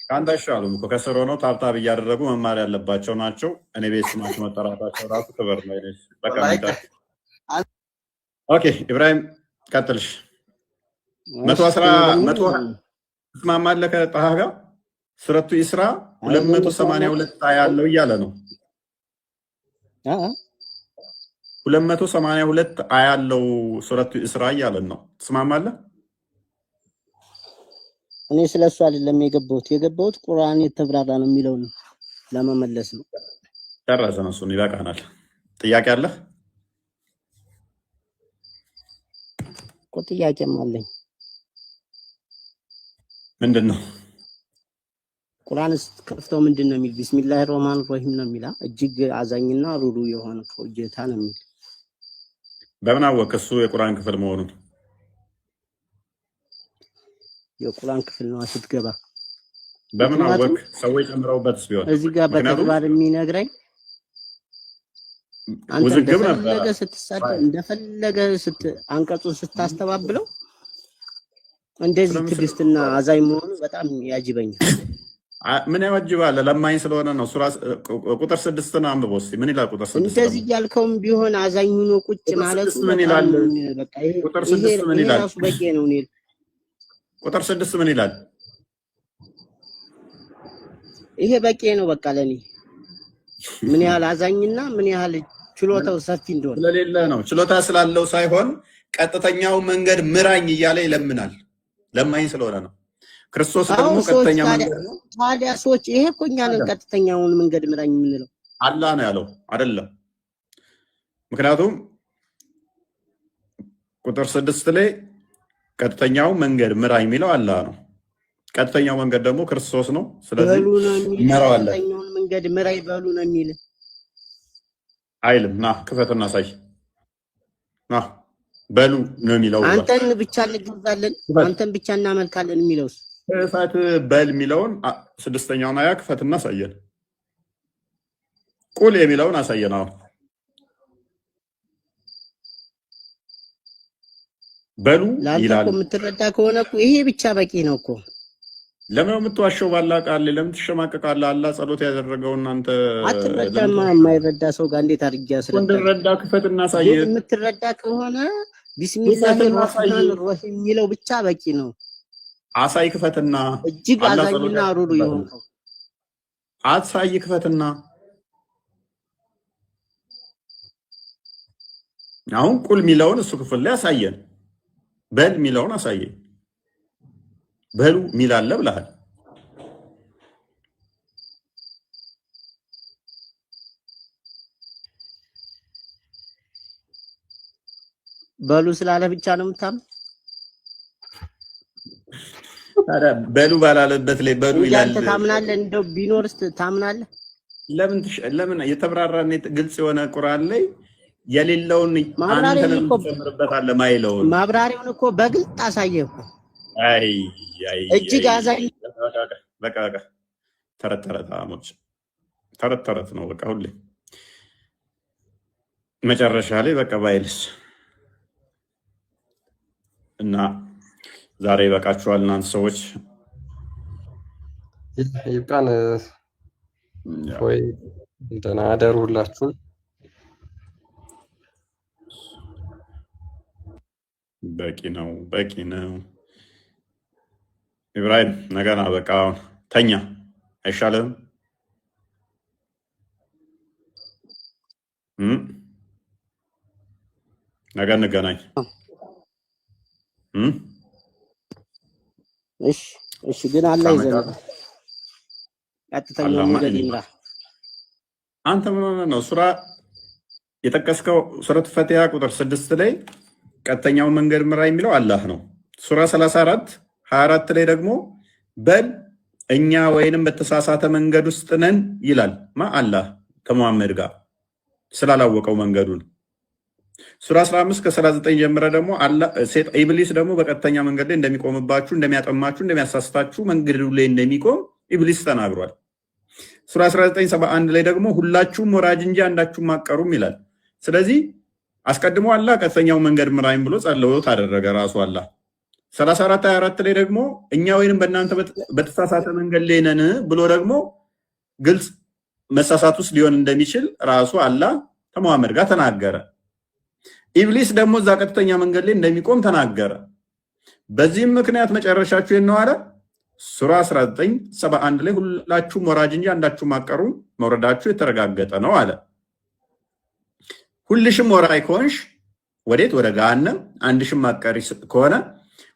ካንተ አይሻሉም እኮ ከስር ሆነው ታብታብ እያደረጉ መማር ያለባቸው ናቸው። እኔ ቤት ስማቸው መጠራታቸው ራሱ ክብር ነው። በቃ ኦኬ ኢብራሂም ቀጥልሽ። 110 ትስማማለህ ከጣሃ ጋር? ሱረቱ ኢስራ 282 ያለው እያለ ነው። 282 ያለው ሱረቱ ኢስራ እያለን ነው። ትስማማለህ? እኔ ስለሱ አይደለም የገባሁት ቁርአን የተብራራ ነው የሚለው ነው ለመመለስ ነው። ጨረሰ ነው። እሱን ይበቃናል። ጥያቄ አለህ? እኮ ጥያቄም አለኝ። ምንድን ነው? ቁርአን ከፍተው ምንድን ነው የሚል? ቢስሚላሂ ረህማን ረሂም ነው የሚላ እጅግ አዛኝና ሩሩ የሆነ ጌታ ነው የሚል። በምን አወቅ እሱ የቁርአን ክፍል መሆኑን? የቁርአን ክፍል ነው ስትገባ። በምን አወቅ? ሰዎች ጨምረውበትስ ቢሆን እዚህ ጋር በተግባር የሚነግረኝ አንተ እንደፈለገ ስትሳደብ እንደፈለገ አንቀጹን ስታስተባብለው እንደዚህ ትዕግስትና አዛኝ መሆኑ በጣም ያጅበኛል። ምን ያወጅባል? ለማኝ ስለሆነ ነው። ሱራ ቁጥር 6 ነው አንብቦ እስኪ ምን ይላል? ቁጥር 6 እንደዚህ ያልከውም ቢሆን አዛኝ ሆኖ ቁጭ ማለት ምን ይላል? ቁጥር 6 ምን ይላል? ራሱ በቂ ነው። ቁጥር 6 ምን ይላል? ይሄ በቂ ነው በቃ ለኔ ምን ያህል አዛኝና ምን ያህል ችሎታው ሰፊ እንደሆነ ስለሌለ ነው። ችሎታ ስላለው ሳይሆን ቀጥተኛው መንገድ ምራኝ እያለ ይለምናል። ለማኝ ስለሆነ ነው። ክርስቶስ ደግሞ ቀጥተኛ መንገድ ነው። ታዲያ ሰዎች ይሄ እኮ እኛ ነን ቀጥተኛውን መንገድ ምራኝ የምንለው። አላህ ነው ያለው አይደለም። ምክንያቱም ቁጥር 6 ላይ ቀጥተኛው መንገድ ምራኝ የሚለው አላህ ነው። ቀጥተኛው መንገድ ደግሞ ክርስቶስ ነው። ስለዚህ መራዋለን። ቀጥተኛውን መንገድ ምራኝ በሉ ነው የሚል አይልም። ና ክፈትና ሳይ ና በሉ ነው የሚለው። አንተን ብቻ እንገዛለን፣ አንተን ብቻ እናመልካለን የሚለውስ ክፈት በል የሚለውን 6ኛውን አያ ክፈትና አሳየን። ቁል የሚለውን አሳየን። አሁን በሉ ይላል። ለአንተ የምትረዳ ከሆነ እኮ ይሄ ብቻ በቂ ነው እኮ። ለምን የምትዋሸው? ባላ ቃል ለምን ትሸማቀቃለህ? አላህ ጸሎት ያደረገውን አንተ አትረዳማ። የማይረዳ ሰው ጋር እንዴት አድርጌ አስረዳ? እንድረዳ ክፈትና አሳየን። የምትረዳ ከሆነ ቢስሚላሂ ረህማን ረሂም የሚለው ብቻ በቂ ነው። አሳይ ክፈትና እጅግ አዛኝና ሩሩ ይሆንከው አሳይ ክፈትና። አሁን ቁል ሚለውን እሱ ክፍል ላይ አሳየን። በል ሚለውን አሳየን። በሉ ሚላለ ብለሃል። በሉ ስላለ ብቻ ነው የምታምነው? ታዲያ በሉ ባላለበት ላይ በሉ ይላል። አንተ ታምናለህ? እንደው ቢኖርስ ታምናለህ? ለምን የተብራራና ግልጽ የሆነ ቁርአን ላይ የሌለውን አንተ ለምን ትጨምርበታለህ? ማይለውን ማብራሪያውን እኮ በግልጽ አሳየህ እኮ። አይ እጅግ አዛኝ በቃ ተረት ነው በቃ ሁሌ መጨረሻ ላይ በቃ ባይልስ እና ዛሬ ይበቃችኋል እናንተ ሰዎች። ይብቃን ወይ ደህና አደሩ ሁላችሁም። በቂ ነው፣ በቂ ነው። ኢብራሂም ነገና በቃ ተኛ አይሻልም? ነገ እንገናኝ። እሺ ግን አላህ ይዘን ቀጥተኛው መንገድ ይምራ። አንተ ምን ነው ሱራ የጠቀስከው ሱረት ፈቲሃ ቁጥር 6 ላይ ቀጥተኛው መንገድ ምራ የሚለው አላህ ነው። ሱራ 34 24 ላይ ደግሞ በል እኛ ወይንም በተሳሳተ መንገድ ውስጥ ነን ይላል። አላህ ከመሐመድ ጋር ስላላወቀው መንገዱን። ሱራ 15 ከ39 ጀምረ ደግሞ ኢብሊስ ደግሞ በቀጥተኛ መንገድ ላይ እንደሚቆምባችሁ፣ እንደሚያጠማችሁ፣ እንደሚያሳስታችሁ መንገዱ ላይ እንደሚቆም ኢብሊስ ተናግሯል። ሱራ 1971 ላይ ደግሞ ሁላችሁም ወራጅ እንጂ አንዳችሁም አትቀሩም ይላል። ስለዚህ አስቀድሞ አላህ ቀጥተኛው መንገድ ምራኝ ብሎ ጸልዮት አደረገ ራሱ አላህ። 34 24 ላይ ደግሞ እኛ ወይንም በእናንተ በተሳሳተ መንገድ ላይ ነን ብሎ ደግሞ ግልጽ መሳሳት ውስጥ ሊሆን እንደሚችል ራሱ አላህ ከመሐመድ ጋር ተናገረ። ኢብሊስ ደግሞ እዛ ቀጥተኛ መንገድ ላይ እንደሚቆም ተናገረ። በዚህም ምክንያት መጨረሻችሁ የነው አለ ሱራ 1971 ላይ ሁላችሁም ወራጅ እንጂ አንዳችሁም አትቀሩም መውረዳችሁ የተረጋገጠ ነው አለ። ሁልሽም ወራጅ ከሆንሽ ወዴት? ወደ ገሃነም። አንድሽም አትቀሪ ከሆነ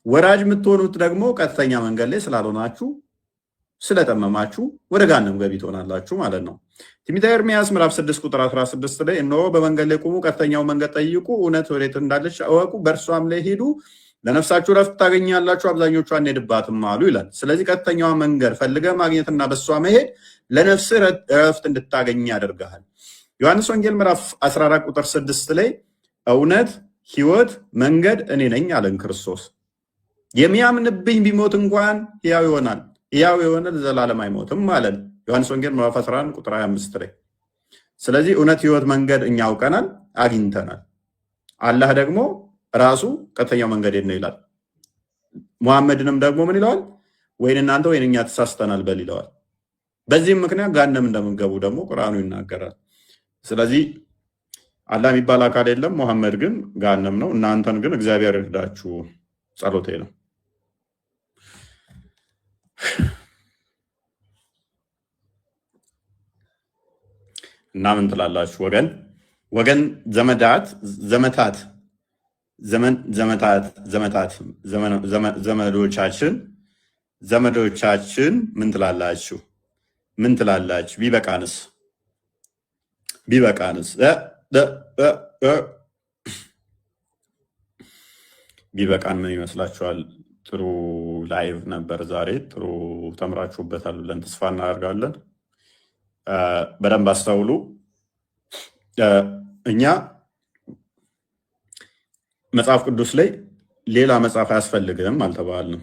ወራጅ የምትሆኑት ደግሞ ቀጥተኛ መንገድ ላይ ስላልሆናችሁ ስለጠመማችሁ ወደ ገሃነም ገቢ ትሆናላችሁ ማለት ነው። ትንቢተ ኤርምያስ ምዕራፍ 6 ቁጥር 16 ላይ እነሆ በመንገድ ላይ ቁሙ፣ ቀጥተኛው መንገድ ጠይቁ፣ እውነት ወዴት እንዳለች እወቁ፣ በእርሷም ላይ ሂዱ፣ ለነፍሳችሁ ረፍት ታገኛላችሁ፣ አብዛኞቹ አንሄድባትም አሉ ይላል። ስለዚህ ቀጥተኛዋ መንገድ ፈልገ ማግኘትና በእሷ መሄድ ለነፍስ ረፍት እንድታገኝ ያደርግሃል። ዮሐንስ ወንጌል ምዕራፍ 14 ቁጥር 6 ላይ እውነት፣ ሕይወት፣ መንገድ እኔ ነኝ አለን ክርስቶስ። የሚያምንብኝ ቢሞት እንኳን ሕያው ይሆናል፣ ሕያው የሆነ ለዘላለም አይሞትም ማለት ዮሐንስ ወንጌል ምዕራፍ 11 ቁጥር 25 ላይ። ስለዚህ እውነት፣ ሕይወት፣ መንገድ እኛ አውቀናል፣ አግኝተናል። አላህ ደግሞ ራሱ ቀጥተኛው መንገድ ነው ይላል። ሙሐመድንም ደግሞ ምን ይለዋል? ወይን እናንተ ወይን እኛ ተሳስተናል በል ይለዋል። በዚህም ምክንያት ገሃነም እንደምንገቡ ደግሞ ቁርአኑ ይናገራል። ስለዚህ አላህ የሚባል አካል የለም። ሙሐመድ ግን ገሃነም ነው። እናንተን ግን እግዚአብሔር ይርዳችሁ ጸሎቴ ነው። እና ምን ትላላችሁ ወገን ዘመዶቻችን ምን ትላላችሁ? ቢበቃንስ ቢበቃን ምን ይመስላችኋል? ጥሩ ላይቭ ነበር ዛሬ። ጥሩ ተምራችሁበታል ብለን ተስፋ እናደርጋለን። በደንብ አስተውሉ። እኛ መጽሐፍ ቅዱስ ላይ ሌላ መጽሐፍ አያስፈልግም አልተባልንም።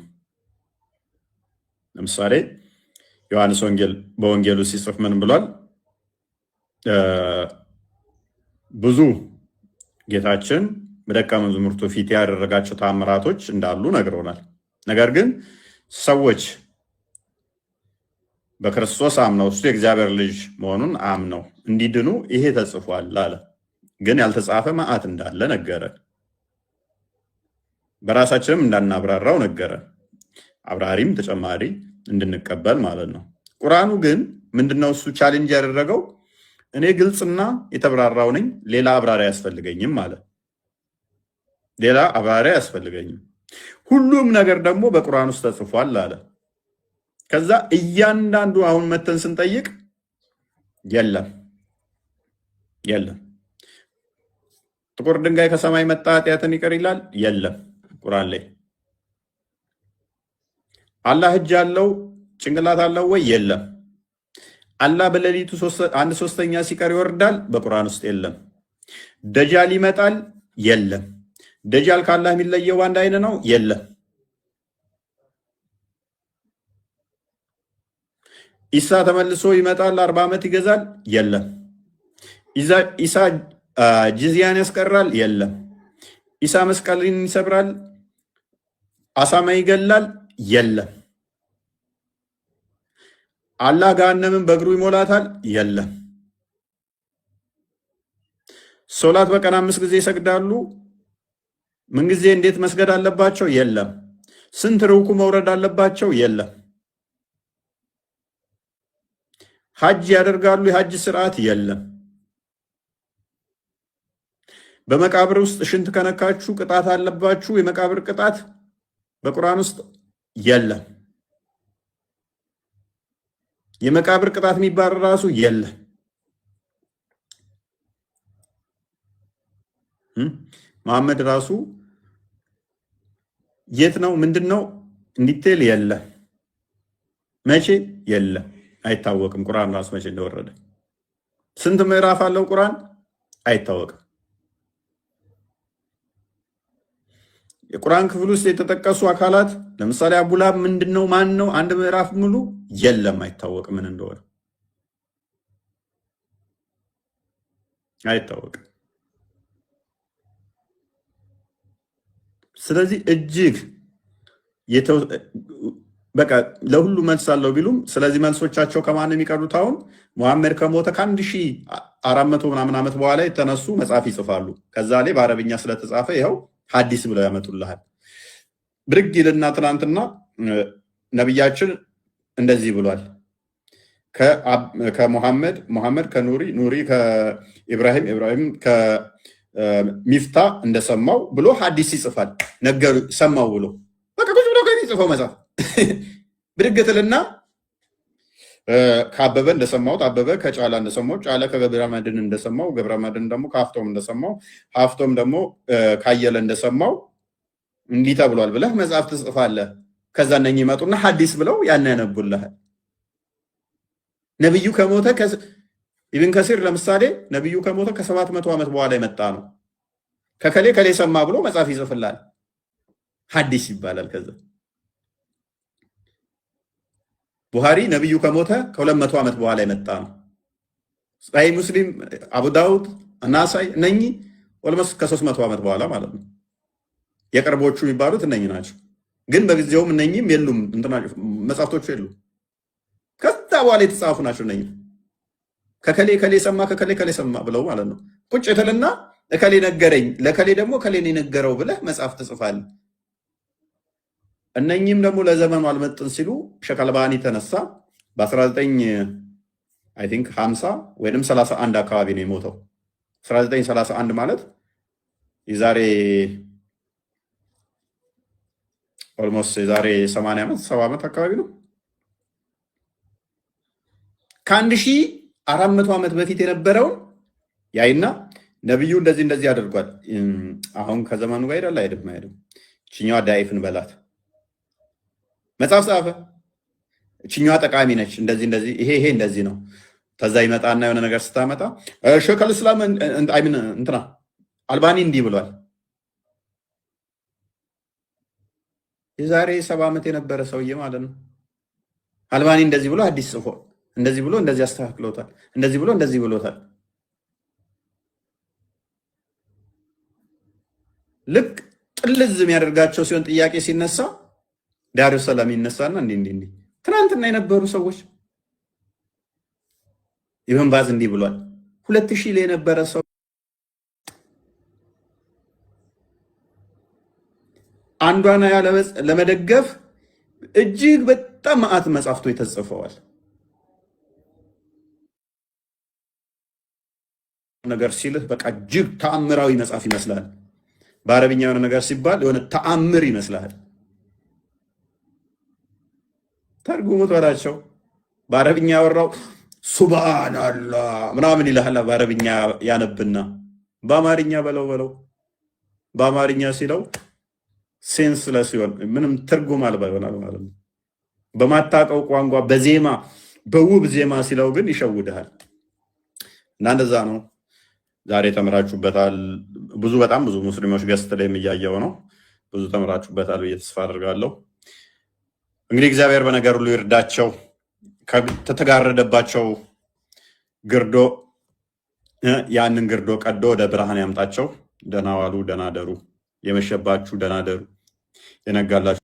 ለምሳሌ ዮሐንስ በወንጌሉ ሲጽፍ ምን ብሏል? ብዙ ጌታችን በደቀ መዛሙርቱ ፊት ያደረጋቸው ታምራቶች እንዳሉ ነግሮናል። ነገር ግን ሰዎች በክርስቶስ አምነው እሱ የእግዚአብሔር ልጅ መሆኑን አምነው እንዲድኑ ይሄ ተጽፏል አለ። ግን ያልተጻፈ መዓት እንዳለ ነገረን። በራሳችንም እንዳናብራራው ነገረን። አብራሪም ተጨማሪ እንድንቀበል ማለት ነው። ቁርአኑ ግን ምንድነው እሱ ቻሌንጅ ያደረገው? እኔ ግልጽና የተብራራው ነኝ፣ ሌላ አብራሪ አያስፈልገኝም ማለት። ሌላ አብራሪ አያስፈልገኝም፣ ሁሉም ነገር ደግሞ በቁርአን ውስጥ ተጽፏል አለ። ከዛ እያንዳንዱ አሁን መተን ስንጠይቅ የለም ጥቁር ድንጋይ ከሰማይ መጣ ኃጢአትን ይቅር ይላል? የለም ቁርአን ላይ። አላህ እጅ አለው ጭንቅላት አለው ወይ? የለም። አላህ በሌሊቱ 1/3 ሲቀር ይወርዳል? በቁርአን ውስጥ የለም። ደጃል ይመጣል? የለም። ደጃል ከአላህ የሚለየው አንድ አይን ነው? የለም። ኢሳ ተመልሶ ይመጣል 40 ዓመት ይገዛል? የለም። ኢሳ ጂዚያን ያስቀራል? የለም። ኢሳ መስቀልን ይሰብራል? አሳማ ይገላል? የለም። አላህ ገሃነምን በእግሩ ይሞላታል? የለም። ሶላት በቀን 5 ጊዜ ይሰግዳሉ? ምን ጊዜ እንዴት መስገድ አለባቸው? የለም። ስንት ርኩ መውረድ አለባቸው? የለም። ሐጅ ያደርጋሉ? የሐጅ ስርዓት የለም። በመቃብር ውስጥ ሽንት ከነካችሁ ቅጣት አለባችሁ? የመቃብር ቅጣት በቁርአን ውስጥ የለም። የመቃብር ቅጣት የሚባል ራሱ የለም። መሐመድ ራሱ የት ነው ምንድነው እንዲቴል የለም። መቼ የለም አይታወቅም። ቁርአን ራሱ መቼ እንደወረደ ስንት ምዕራፍ አለው ቁርአን አይታወቅም። የቁርአን ክፍል ውስጥ የተጠቀሱ አካላት ለምሳሌ አቡላብ ምንድነው ማን ነው? አንድ ምዕራፍ ሙሉ የለም አይታወቅም ምን እንደሆነ አይታወቅም። ስለዚህ እጅግ በቃ ለሁሉ መልስ አለው ቢሉም ስለዚህ መልሶቻቸው ከማን የሚቀሩት? አሁን ሙሐመድ ከሞተ ከ1400 ምናምን ዓመት በኋላ የተነሱ መጽሐፍ ይጽፋሉ። ከዛ ላይ በአረብኛ ስለተጻፈ ይኸው ሐዲስ ብለው ያመጡልሃል። ብድግ ይልና ትናንትና ነብያችን እንደዚህ ብሏል ከሙሐመድ ከኑሪ ኑሪ ከኢብራሂም ኢብራሂም ከሚፍታ እንደሰማው ብሎ ሐዲስ ይጽፋል። ነገሩ ሰማው ብሎ በቃ ቁጭ ብሎ ከሚጽፈው መጽሐፍ ብድግትልና ከአበበ እንደሰማሁት አበበ ከጫላ እንደሰማው ጫላ ከገብረመድህን እንደሰማው ገብረመድህን ደግሞ ከሀፍቶም እንደሰማው ሀፍቶም ደግሞ ካየለ እንደሰማው እንዲህ ተብሏል ብለህ መጽሐፍ ትጽፋለህ። ከዛ እነኚህ ይመጡና ሐዲስ ብለው ያን ያነቡልሃል። ነብዩ ከሞተ ኢብን ከሲር ለምሳሌ ነብዩ ከሞተ ከ700 ዓመት በኋላ የመጣ ነው። ከከሌ ከሌ ሰማ ብሎ መጽሐፍ ይጽፍላል። ሐዲስ ይባላል። ከዛ ቡሃሪ ነብዩ ከሞተ ከ200 ዓመት በኋላ የመጣ ነው። ሰሂህ ሙስሊም፣ አቡ ዳውድ፣ ናሳይ እነኚህ ኦልሞስት ከ300 ዓመት በኋላ ማለት ነው። የቅርቦቹ የሚባሉት እነኚህ ናቸው። ግን በጊዜውም እነኚህም የሉም መጽሐፍቶቹ የሉም። ከዛ በኋላ የተጻፉ ናቸው እነኚህ ከከሌ ከሌ ሰማ ከከሌ ከሌ ሰማ ብለው ማለት ነው። ቁጭ ትልና ለከሌ ነገረኝ ለከሌ ደግሞ ከሌ ነው የነገረው ብለህ መጽሐፍ ትጽፋለህ። እነኚህም ደግሞ ለዘመኑ አልመጥን ሲሉ ሼክ አልባኒ ተነሳ በ1950 ወይንም 31 አካባቢ ነው የሞተው። 1931 ማለት የዛሬ ኦልሞስት የዛሬ 80 ዓመት 70 ዓመት አካባቢ ነው። ከ1400 ዓመት በፊት የነበረውን ያይና ነብዩ እንደዚህ እንደዚህ አድርጓል። አሁን ከዘመኑ ጋር ይላል አይደለም እችኛዋ ዳይፍን በላት መጽሐፍ ጻፈ። እችኛዋ ጠቃሚ ነች እንደዚህ እንደዚህ ይሄ እንደዚህ ነው። ተዛ ይመጣና የሆነ ነገር ስታመጣ ሼክ አልእስላም እንትና አልባኒ እንዲህ ብሏል። የዛሬ 70 ዓመት የነበረ ሰውዬ ማለት ነው። አልባኒ እንደዚህ ብሎ አዲስ ጽፎ እንደዚህ ብሎ እንደዚህ አስተካክሎታል፣ እንደዚህ ብሎ እንደዚህ ብሎታል። ልክ ጥልዝ የሚያደርጋቸው ሲሆን ጥያቄ ሲነሳ ዳሩ ሰላም ይነሳና እንዲህ ትናንትና የነበሩ ሰዎች ኢብን ባዝ እንዲህ ብሏል። 2000 ላይ የነበረ ሰው አንዷን ለመደገፍ እጅግ በጣም መዓት መጽሐፍቶች ተጽፈዋል። ነገር ሲልህ በቃ እጅግ ተአምራዊ መጽሐፍ ይመስላል። በአረብኛ የሆነ ነገር ሲባል የሆነ ተአምር ይመስላል። ተርጉሙት በላቸው። በአረብኛ ያወራው ሱብሃንአላህ ምናምን ይልሃል። በአረብኛ ያነብና በአማርኛ በለው በአማርኛ ሲለው ሴንስለስ ሲሆን ምንም ትርጉም አልባ ይሆናል ማለት ነው። በማታውቀው ቋንቋ በዜማ በውብ ዜማ ሲለው ግን ይሸውድሃል። እና እንደዛ ነው። ዛሬ ተምራችሁበታል። በጣም ብዙ ሙስሊሞች ገስት ላይ የሚያየው ነው። ብዙ ተምራችሁበታል ብዬ ተስፋ አድርጋለሁ። እንግዲህ እግዚአብሔር በነገር ሁሉ ይርዳቸው፣ ከተጋረደባቸው ግርዶ ያንን ግርዶ ቀዶ ወደ ብርሃን ያምጣቸው። ደህና ዋሉ፣ ደህና ደሩ። የመሸባችሁ ደህና ደሩ፣ የነጋላችሁ